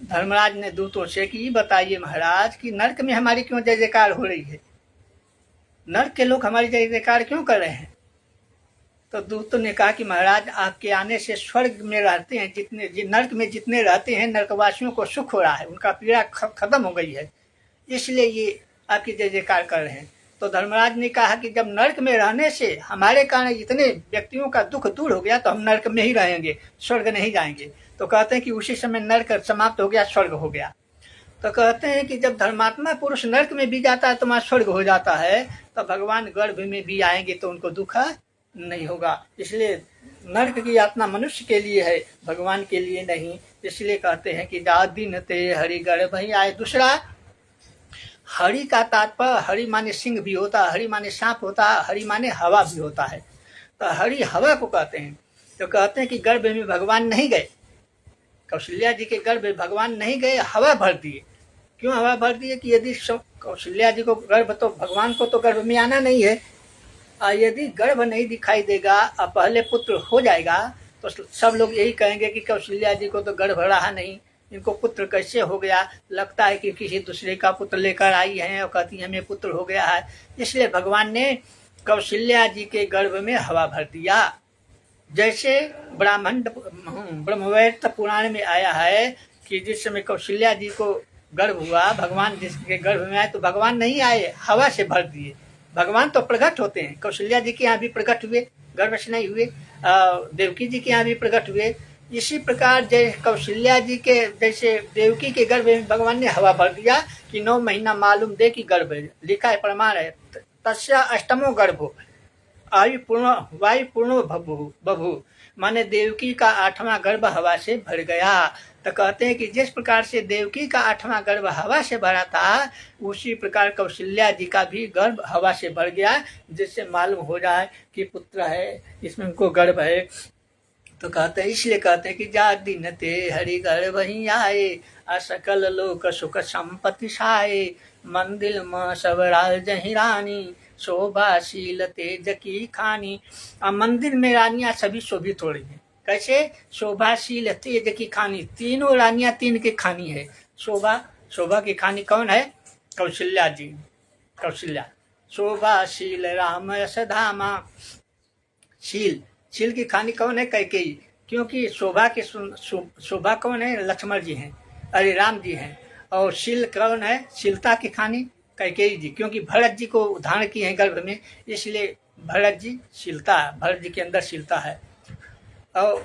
धर्मराज ने दूतों से कि ये बताइए महाराज कि नर्क में हमारी क्यों जय जयकार हो रही है, नर्क के लोग हमारी जय जयकार क्यों कर रहे हैं? तो दूतों ने कहा कि महाराज आपके आने से स्वर्ग में रहते हैं जितने, नर्क में जितने रहते हैं नर्कवासियों को सुख हो रहा है, उनका पीड़ा खत्म हो गई है, इसलिए ये आपकी जय जयकार कर रहे हैं। तो धर्मराज ने कहा कि जब नर्क में रहने से हमारे कारण इतने व्यक्तियों का दुख दूर हो गया तो हम नर्क में ही रहेंगे, स्वर्ग नहीं जाएंगे। तो कहते हैं कि उसी समय नर्क समाप्त हो गया, स्वर्ग हो गया। तो कहते हैं कि जब धर्मात्मा पुरुष नर्क में भी जाता है तो वहाँ स्वर्ग हो जाता है, तो भगवान गर्भ में भी आएंगे तो उनको दुख नहीं होगा। इसलिए नर्क की यातना मनुष्य के लिए है, भगवान के लिए नहीं। इसलिए कहते हैं कि जा दिन ते हरि गर्भ ही आए। दूसरा, हरि का तात्पर्य, हरि माने सिंह भी होता है, हरि माने सांप होता है, हरि माने हवा भी होता है। तो हरि हवा को कहते हैं। तो कहते हैं कि गर्भ में भगवान नहीं गए, कौशल्या जी के गर्भ में भगवान नहीं गए, हवा भर दिए। क्यों हवा भर दिए? कि यदि कौशल्या जी को गर्भ, तो भगवान को तो गर्भ में आना नहीं है, यदि गर्भ नहीं दिखाई देगा और पहले पुत्र हो जाएगा तो सब लोग यही कहेंगे कि कौशल्या जी को तो गर्भ रहा नहीं, इनको पुत्र कैसे हो गया, लगता है कि किसी दूसरे का पुत्र लेकर आई हैं और कहती हमें पुत्र हो गया है। इसलिए भगवान ने कौशल्या जी के गर्भ में हवा भर दिया। जैसे ब्रह्मवैवर्त पुराण में आया है कि जिस समय कौशल्या जी को गर्भ हुआ, भगवान जिसके गर्भ में आए तो भगवान नहीं आए, हवा से भर दिए। भगवान तो प्रकट होते हैं, कौशल्या जी के यहाँ भी प्रकट हुए, गर्भ से नहीं हुए, देवकी जी के यहाँ भी प्रकट हुए। इसी प्रकार जैसे कौशल्या जी के, जैसे देवकी के गर्भ में भगवान ने हवा भर दिया कि 9 महीना मालूम दे कि गर्भ है, लिखा है, प्रमाण है। तस्या अष्टमो गर्भो वायु पूर्णो बभू, माने देवकी का 8वां गर्भ हवा से भर गया। तो कहते हैं कि जिस प्रकार से देवकी का 8वां गर्भ हवा से भरा था, उसी प्रकार कौशल्या जी का भी गर्भ हवा से भर गया, जिससे मालूम हो रहा है कि पुत्र है, इसमें उनको गर्भ है। तो कहते हैं, इसलिए कहते हैं कि जा दिन ते हरि गर्भ ही आए, असकल लोक सुख संपत्ति साए, मंदिर में सब राज ही रानी, शोभाशील तेज की खानी। अब मंदिर में रानियां सभी शोभित हो रही हैं। कैसे? शोभाशील तेज की खानी, तीनों रानियां 3 की खानी है। शोभा की खानी कौन है? कौशल्या जी, कौशल्या। शोभाशील राम यश धामा, शील की खानी कौन है? कैकेयी, क्योंकि शोभा कौन है? लक्ष्मण जी हैं, अरे राम जी हैं। और शील कौन है? शीलता की खानी कैकेयी जी, क्योंकि भरत जी को धारण किए हैं गर्भ में, इसलिए भरत जी शीलता, भरत जी के अंदर शीलता है। और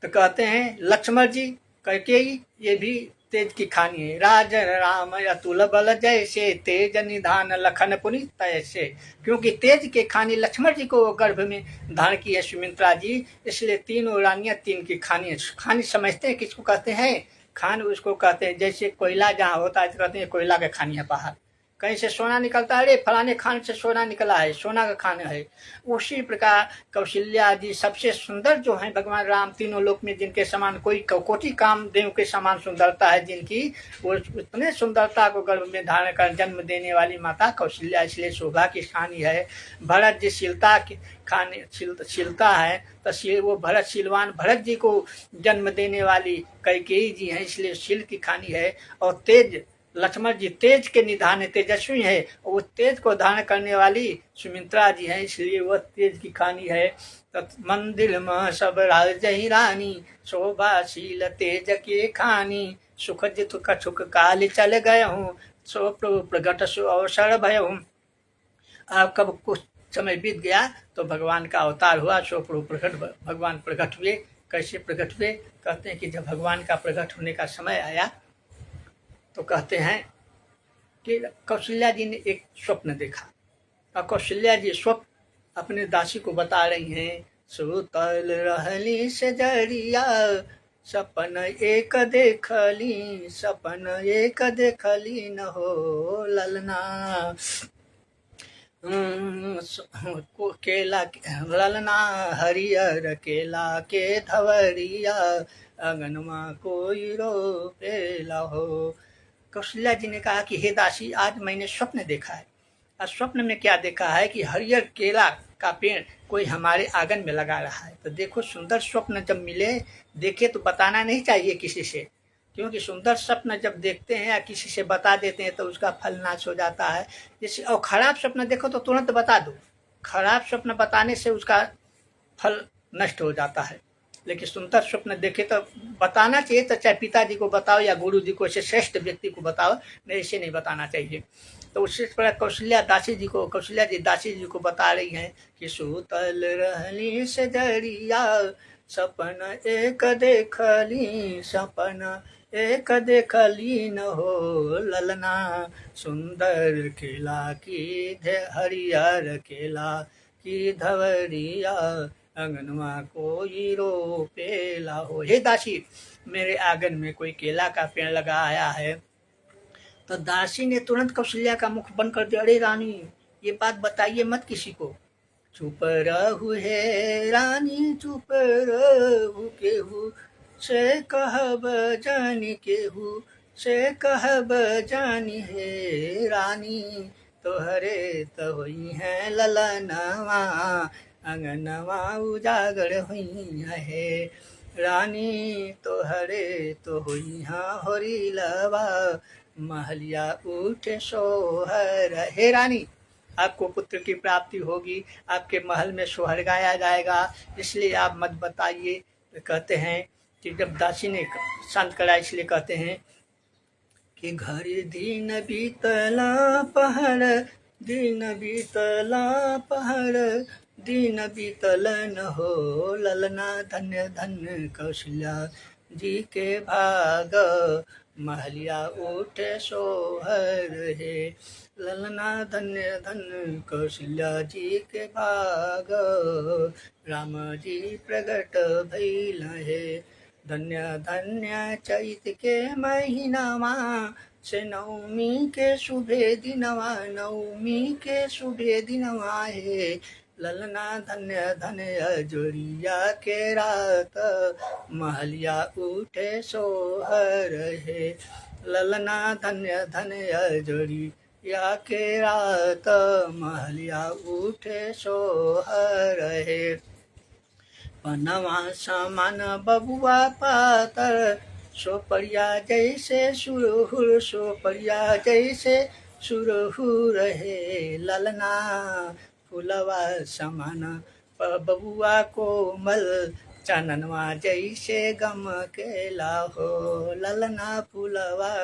तो कहते हैं लक्ष्मण जी, कैकेयी, ये भी तेज की खानी है। राज राम अतुल बल जैसे, तेज निधान लखन पुनि तैसे, क्योंकि तेज के खानी लक्ष्मण जी को गर्भ में धारण की है सुमित्रा जी, इसलिए तीनों रानियां 3 की खानी है। खानी समझते हैं किसको कहते हैं? खान उसको कहते हैं, जैसे कोयला जहाँ होता है तो कहते हैं कोयला के खानी है बाहर, कहीं से सोना निकलता है, अरे फलाने खान से सोना निकला है, सोना का खान है। उसी प्रकार कौशल्या जी सबसे सुंदर जो हैं भगवान राम, तीनों लोक में जिनके समान कोई कोटि कामदेव के समान सुंदरता है जिनकी, वो उतने सुंदरता को गर्भ में धारण कर जन्म देने वाली माता कौशल्या, इसलिए शोभा की खानी है। भरत जी शीलता की खाने शीलता है, तो वो भरत शीलवान भरत जी को जन्म देने वाली कैकेयी जी हैं, इसलिए शील की खानी है। और तेज लक्ष्मण जी तेज के निधान तेजस्वी है, और वो तेज को धारण करने वाली सुमित्रा जी हैं, इसलिए वह तेज की खानी है। मंदिर में सब राजही रानी, शोभाशील तेज के खानी, सुख जित कछुक काल चल गए हूँ, सो प्रभु प्रगट सो अवसर भय हूँ। अब कब कुछ समय बीत गया तो भगवान का अवतार हुआ, सो प्रभु प्रकट भगवान प्रकट हुए। कैसे प्रकट हुए? कहते हैं कि जब भगवान का प्रकट होने का समय आया तो कहते हैं कि कौशल्या जी ने एक स्वप्न देखा, और कौशल्या जी स्वप्न अपने दासी को बता रही हैं। सुतल रहली से जरिया, सपन एक देखली, सपन एक देखली न हो ललना, केला ललना हरियर केला के धवरिया, आंगनमा कोई रोपेला हो। कौशल्या जी ने कहा कि हे दासी, आज मैंने स्वप्न देखा है। और स्वप्न में क्या देखा है कि हरियर केला का पेड़ कोई हमारे आंगन में लगा रहा है। तो देखो, सुंदर स्वप्न जब मिले देखे तो बताना नहीं चाहिए किसी से, क्योंकि सुंदर स्वप्न जब देखते हैं या किसी से बता देते हैं तो उसका फल नाश हो जाता है। जैसे और खराब स्वप्न देखो तो तुरंत बता दो, खराब स्वप्न बताने से उसका फल नष्ट हो जाता है। लेकिन सुंदर स्वप्न देखे तो बताना चाहिए, तो चाहे पिताजी को बताओ या गुरु जी को, ऐसे श्रेष्ठ व्यक्ति को बताओ, नहीं ऐसे नहीं बताना चाहिए। तो उससे पहले कौशल्या जी दासी जी को बता रही हैं कि सुतल रहली से जरिया, सपन एक देखली, सपन एक देखली न हो ललना, सुंदर केला की हरियर केला की धवरिया, आंगनवा कोई रोपेला हो। हे दासी, मेरे आंगन में कोई केला का पेड़ लगा आया है। तो दासी ने तुरंत कौशल्या का मुख बंद कर दिया। अरे रानी, ये बात बताइए मत किसी को। चुप रहू हे रानी, चुप रहू, केहू से कहब जानी, केहू से कहब जानी हे रानी, तोहरे तो हुई है ललनवा, अंगनवा उजागर हुई है रानी, तोहरे तो हुई हाँ होरी लवा, महलिया उठे सोहर। हे रानी, आपको पुत्र की प्राप्ति होगी, आपके महल में सोहर गाया जाएगा, इसलिए आप मत बताइए। कहते हैं कि जब दासी ने शांत करा, इसलिए कहते हैं कि घर दिन बीतला पहर, दिन बीतला पहर, दिन बीतल न हो ललना, धन्य धन्य कौशल्या जी के भाग, महलिया उठे सोहर है ललना, धन्य धन्य कौशल्या जी के भाग, राम जी प्रगट भइल है। धन्य धन्य चैत के महीनावा से नवमी के शुभे दिनवा, नवमी के शुभे दिनवा है ललना, धन्य धन्य जोड़िया के रात, महलिया उठे सोहर है ललना, धन्य धन्य जोड़िया के रात, महलिया उठे सोहर है। पनवा समान बबुआ पातर, सोपरिया जैसे सुरहुर, सोपरिया जैसे सुरहुर है ललना, फुलवा समान बबुआ कोमल, चननवा जैसे गम केला हो ललना, फुलवा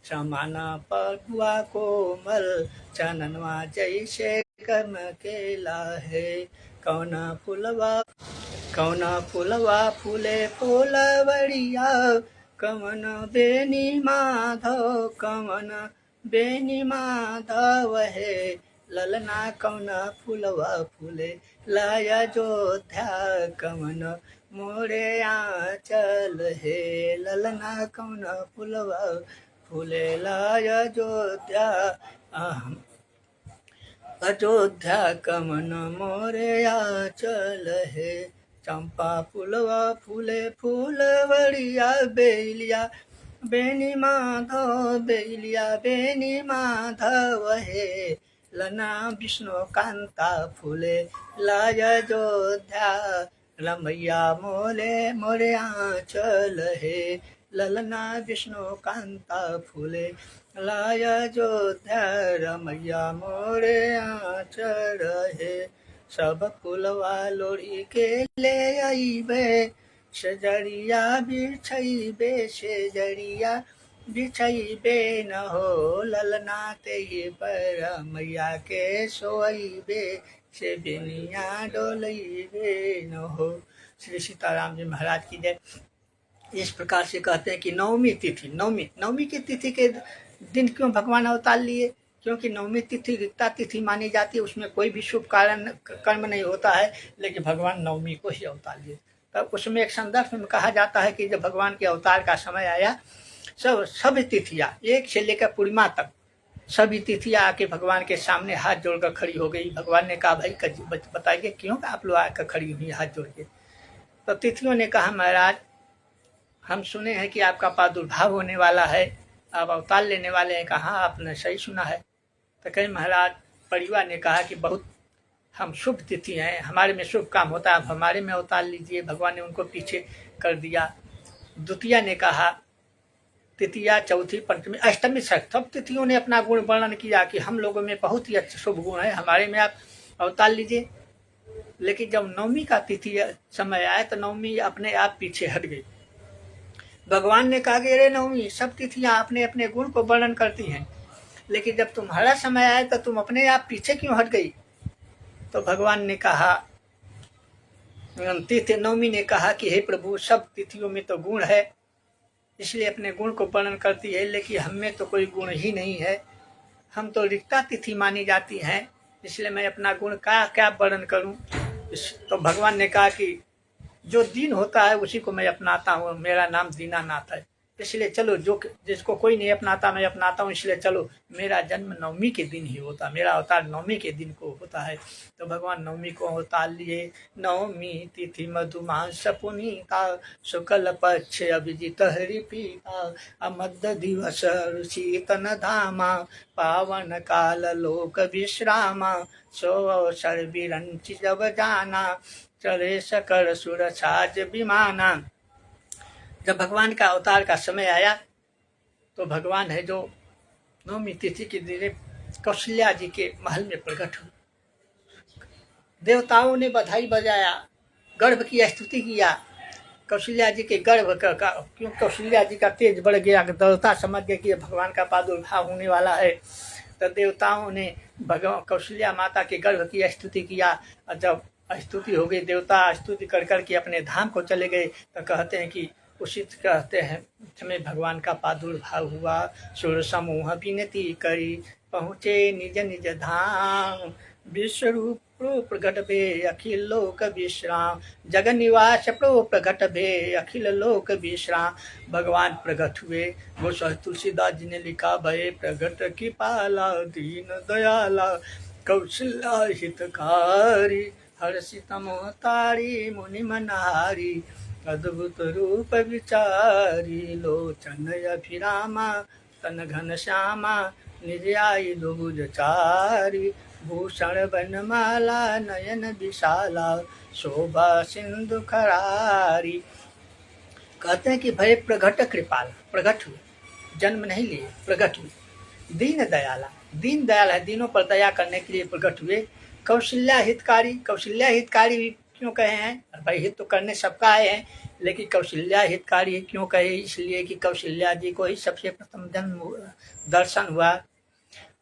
समान बबुआ कोमल, चननवा जैसे गम केला है। कौना फुलवा फूले फूलवरिया, कवन बेनी माधव, कवन बेनी माधव है ललना, कौन फुलवा फूले लाया जोध्या, कवन मोरे आंचल है ललना, कौन फुलवा फूले लाय अयोध्या अयोध्या कमन मोरया चल है। चंपा फूलवा फूले फूलवड़िया बेलिया बेनी माधव बेलिया बेनी माधव है। लना विष्णु कांता फूले लाय अयोध्या रमैया मोले मोरे आंचल है। ललना विष्णु कांता फूले लाय अयोध्या रमैया मोरे आंचल है। सब फूलवा लोड़ी के ले आईबे सजरिया बिछैबे सेजरिया बिछैबे न हो। ललना ते पर मैया के सोईबे से बेनिया डोलैबे न हो। श्री सीताराम जी महाराज की जय। इस प्रकार से कहते हैं कि नवमी तिथि, नवमी की तिथि के दिन क्यों भगवान अवतार लिए? क्योंकि नवमी तिथि रिक्ता तिथि मानी जाती है, उसमें कोई भी शुभ कारण कर्म नहीं होता है, लेकिन भगवान नवमी को ही अवतार लिए। तब उसमें एक संदर्भ में कहा जाता है कि जब भगवान के अवतार का समय आया, सब तिथियाँ एक से लेकर पूर्णिमा तक सभी तिथियाँ आके भगवान के सामने हाथ जोड़कर खड़ी हो गई। भगवान ने कहा, भाई बताइए क्यों आप लोग आकर खड़ी हुई हाथ जोड़ के? तो तिथियों ने कहा, महाराज हम सुने हैं कि आपका प्रादुर्भाव होने वाला है, आप अवतार लेने वाले हैं। कहा आपने सही सुना है। तो कहीं महाराज परिवार ने कहा कि बहुत हम शुभ तिथि हैं, हमारे में शुभ काम होता है, आप हमारे में अवतार लीजिए। भगवान ने उनको पीछे कर दिया। द्वितीया ने कहा, तृतीया चौथी पंचमी अष्टमी सब तिथियों ने अपना गुण वर्णन किया कि हम लोगों में बहुत ही अच्छे शुभ गुण है, हमारे में आप अवतार लीजिए। लेकिन जब नवमी का तिथि समय आया तो नवमी अपने आप पीछे हट गई। भगवान ने कहा कि अरे नवमी सब तिथियां अपने अपने गुण को वर्णन करती हैं, लेकिन जब तुम्हारा समय आया तो तुम अपने आप पीछे क्यों हट गई? तो भगवान ने कहा, तिथि नवमी ने कहा कि हे प्रभु, सब तिथियों में तो गुण है, इसलिए अपने गुण को वर्णन करती है, लेकिन हम में तो कोई गुण ही नहीं है, हम तो रिक्ता तिथि मानी जाती हैं, इसलिए मैं अपना गुण का क्या वर्णन करूं? तो भगवान ने कहा कि जो दीन होता है उसी को मैं अपनाता हूँ, मेरा नाम दीनानाथ है, इसलिए चलो जो जिसको कोई नहीं अपनाता मैं अपनाता हूँ, इसलिए चलो मेरा जन्म नवमी के दिन ही होता, मेरा अवतार नवमी के दिन को होता है। तो भगवान नवमी को अवतार लिए। नवमी तिथि मधुमास पुनीता शुक्ल पक्ष अभिजित हरिपीता अमद दिवस शीतन धामा पावन काल लोक विश्रामा सो अवसर विरंच जब जाना चले सकर सुर साज विमाना। जब भगवान का अवतार का समय आया तो भगवान है जो नवमी तिथि के दिन कौशल्या जी के महल में प्रकट हुए। देवताओं ने बधाई बजाया, गर्भ की स्तुति किया। कौशल्या जी के गर्भ का क्यों कौशल्या जी का तेज बढ़ गया, देवता समझ गए कि भगवान का प्रादुर्भाव होने वाला है। तो देवताओं ने भगवान कौशल्या माता के गर्भ की स्तुति किया, और जब स्तुति हो गई, देवता स्तुति कर करके अपने धाम को चले गए। तो कहते हैं कि उचित कहते हैं समय भगवान का प्रादुर्भाव हुआ। सुर समूह विनती करी पहुँचे निज निज धाम विश्व रूप प्रगट भे अखिल लोक विश्राम जगन निवास प्रो प्रगट भे अखिल लोक विश्राम। भगवान प्रगट हुए। गोस्वामी तुलसीदास जी ने लिखा, भय प्रगट कृपाला दीन दयाला कौशल्या हितकारी हर्षित मोहतारी मुनि मनहारी अद्भुत रूप विचारी लोचन अभिरामा तन घन श्यामा निज आई दुबुज चारी भूषण बनमाला नयन विशाला शोभा सिंधु खरारी। कहते हैं कि भय प्रगट कृपाल, प्रगट हुए, जन्म नहीं लिए, प्रगट हुए। दीन दयाला, दीन दयाल है, दीनों पर दया करने के लिए प्रगट हुए। कौशल्या हितकारी, कौशल्या हितकारी भी क्यों कहे हैं? भाई हित तो करने सबका आए हैं, लेकिन कौशल्या हितकारी क्यों कहे? इसलिए कि कौशल्या जी को ही सबसे प्रथम जन्म दर्शन हुआ।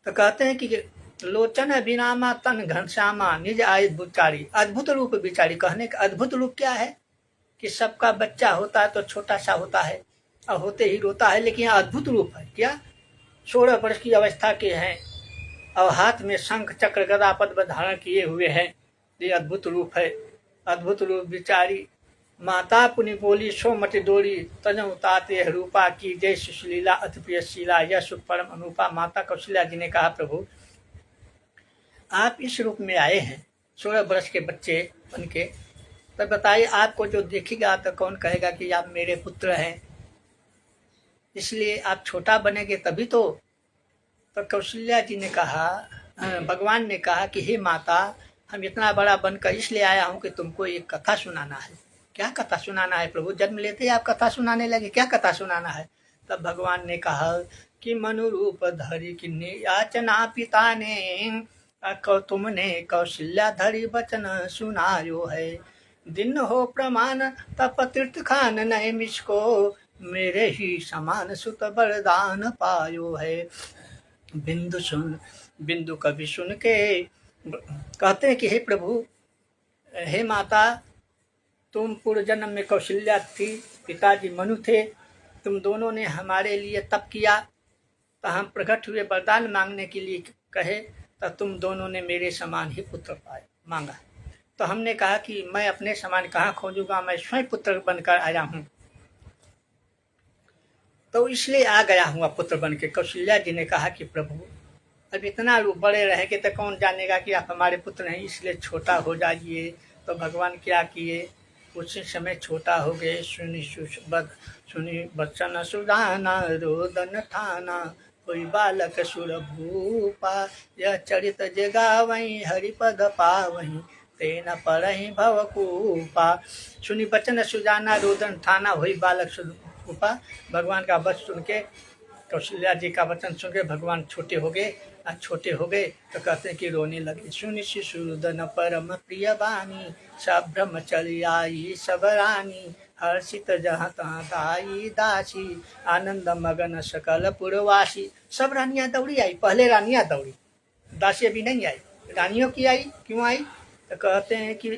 तो कहते हैं कि लोचन अभिरामा तन घनश्यामा निज आय बुचारी, अद्भुत रूप विचारी। कहने का अद्भुत रूप क्या है कि सबका बच्चा होता है तो छोटा सा होता है और होते ही रोता है, लेकिन अद्भुत रूप है क्या? 16 वर्ष की अवस्था के हैं और हाथ में शंख चक्र गदा पद्म धारण किए हुए हैं। ये अद्भुत रूप है, अद्भुत रूप विचारी। माता पुनि बोली सो मति डोरी तजं ताते रूपा की जय सुशीला अति प्रियशीला यह सुख परम अनुपा। माता कौशल्या जी ने कहा, प्रभु आप इस रूप में आए हैं 16 वर्ष के बच्चे बन के, तो बताइए आपको जो देखेगा तो कौन कहेगा कि आप मेरे पुत्र हैं, इसलिए आप छोटा बनेंगे तभी तो। कौशल्या जी ने कहा, भगवान ने कहा कि हे माता, हम इतना बड़ा बनकर इसलिए आया हूँ कि तुमको एक कथा सुनाना है। क्या कथा सुनाना है प्रभु? जन्म लेते ही आप कथा सुनाने लगे, क्या कथा सुनाना है? तब भगवान ने कहा कि मनु रूप धरि किन्नी याचना पिता ने, तुमने कौशल्या धरि वचन सुनायो है। दिन हो प्रमाण तप तीर्थ खान नैमिष को, मेरे ही समान सुत वरदान पायो है। बिंदु कभी सुन के कहते हैं कि हे प्रभु, हे माता, तुम पूर्व जन्म में कौशल्या थी, पिताजी मनु थे, तुम दोनों ने हमारे लिए तप किया, तो हम प्रकट हुए वरदान मांगने के लिए कहे, तो तुम दोनों ने मेरे समान ही पुत्र पाए मांगा। तो हमने कहा कि मैं अपने समान कहाँ खोजूंगा, मैं स्वयं पुत्र बनकर आया हूँ, तो इसलिए आ गया हूँ पुत्र बन के। कौशल्या जी ने कहा कि प्रभु अब इतना बड़े रहेंगे तो कौन जानेगा कि आप हमारे पुत्र नहीं, इसलिए छोटा हो जाइए। तो भगवान क्या किए, उसी समय छोटा हो गए। सुनी बचन सुदाना रोदन ठाना, कोई बालक सुर भूपा, यह चरित जगा वही हरिपद पावही, तेन परहि भवकूपा। सुनी बचन सुजाना रोदन ठाना, वही बालक सुर भूपा। भगवान का वचन सुन के, कौशल्या जी का वचन सुन के भगवान छोटे हो गए। छोटे हो गए तो कहते हैं कि रोने लगे। सुनि शिशुदन परम प्रिय बानी, सब ब्रह्मचर्य आई सब रानी, हर्षित जहाँ तहाँ दाई दासी, आनंद मगन सकल पुरवासी। सब रानियां दौड़ी आई, पहले रानियां दौड़ी, दासी अभी नहीं आई। रानियों की आई, क्यों आई? तो कहते हैं कि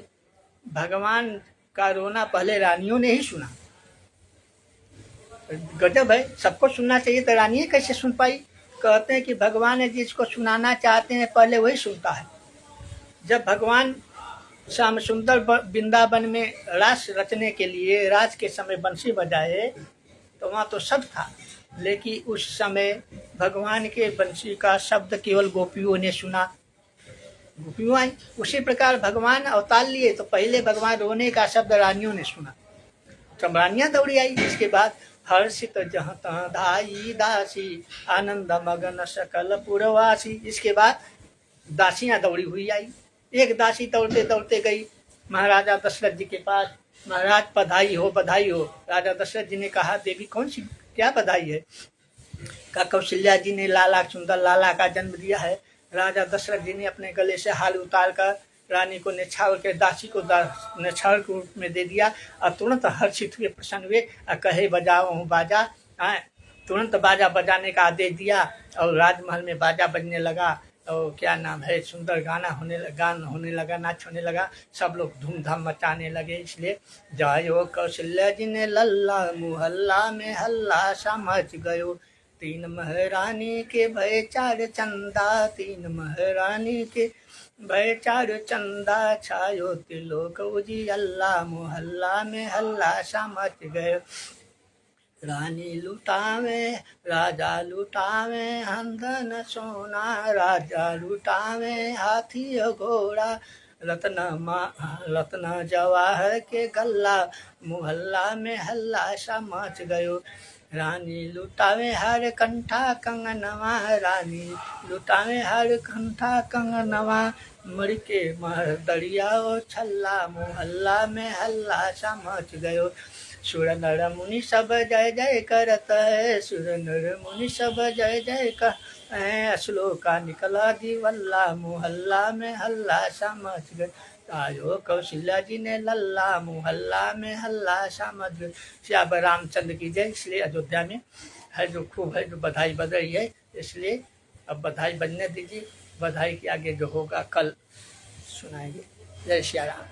भगवान का रोना पहले रानियों ने ही सुना। गजब है, सबको सुनना चाहिए तो रानियां कैसे सुन पाई? कहते हैं कि भगवान जिसको सुनाना चाहते हैं पहले वही सुनता है। जब भगवान श्याम सुंदर वृंदावन में रास रचने के लिए राज के समय बंसी बजाए, तो वहाँ तो सब था, लेकिन उस समय भगवान के बंसी का शब्द केवल गोपियों ने सुना, गोपियों आई। उसी प्रकार भगवान अवतार लिए तो पहले भगवान रोने का शब्द रानियों ने सुना, सब रानियां दौड़ी आई। इसके बाद हर्षित जहाँ तहाँ धाई दासी, आनंद मगन सकल पुरवासी। इसके बाद दासियां दौड़ी हुई आई। एक दासी दौड़ते दौड़ते गई महाराजा दशरथ जी के पास, महाराज बधाई हो बधाई हो। राजा दशरथ जी ने कहा, देवी कौन सी, क्या बधाई है? का कौशल्या जी ने लाला, सुंदर लाला का जन्म दिया है। राजा दशरथ जी ने अपने गले से हाल उतार कर रानी को निछावर के, दासी को निछावर के रूप में दे दिया और तुरंत हर्षित हुए, प्रसन्न हुए और कहे बजाओ हूँ बाजा। तुरंत बाजा बजाने का आदेश दिया और राजमहल में बाजा बजने लगा और क्या नाम है, सुंदर गाना होने लगा, नाच होने लगा, सब लोग धूमधाम मचाने लगे। इसलिए जायो कौशल्या जी ने लल्ला, मुहल्ला में हल्ला सा मच गयो, तीन महारानी के भय चार चंदा, तीन महारानी के भय चार चंदा, छायो त्रिलोक उजियल्ला, मुहल्ला में हल्ला सा मच गयो। रानी लुटावे राजा लुटावे हंधन सोना, राजा लुटावे हाथी घोड़ा, रत्न जवाहर के गल्ला, मुहल्ला में हल्ला सा मच गयो। रानी लुटावे हर कंठा कंगनवा, रानी लुटावे हर कंठा कंगनवा, मर के मर दरिया ओ छल्ला, मुहल्ला में हल्ला सा मच गयो। सुर नर मुनि सब जय जय करत है, सुर नर मुनि सब जय जय करत है, श्लोका निकला दिवल्ला, मुहल्ला में हल्ला सा मच गया। आयो कौशल्या जी ने लल्ला, मुहल्ला में हल्ला सा मच गया। श्याम रामचंद्र की जय। इसलिए अयोध्या में है जो खूब है जो बधाई बज रही है, इसलिए अब बधाई बजने दीजिए। बधाई के आगे जो होगा कल सुनाएंगे। जय श्री राम।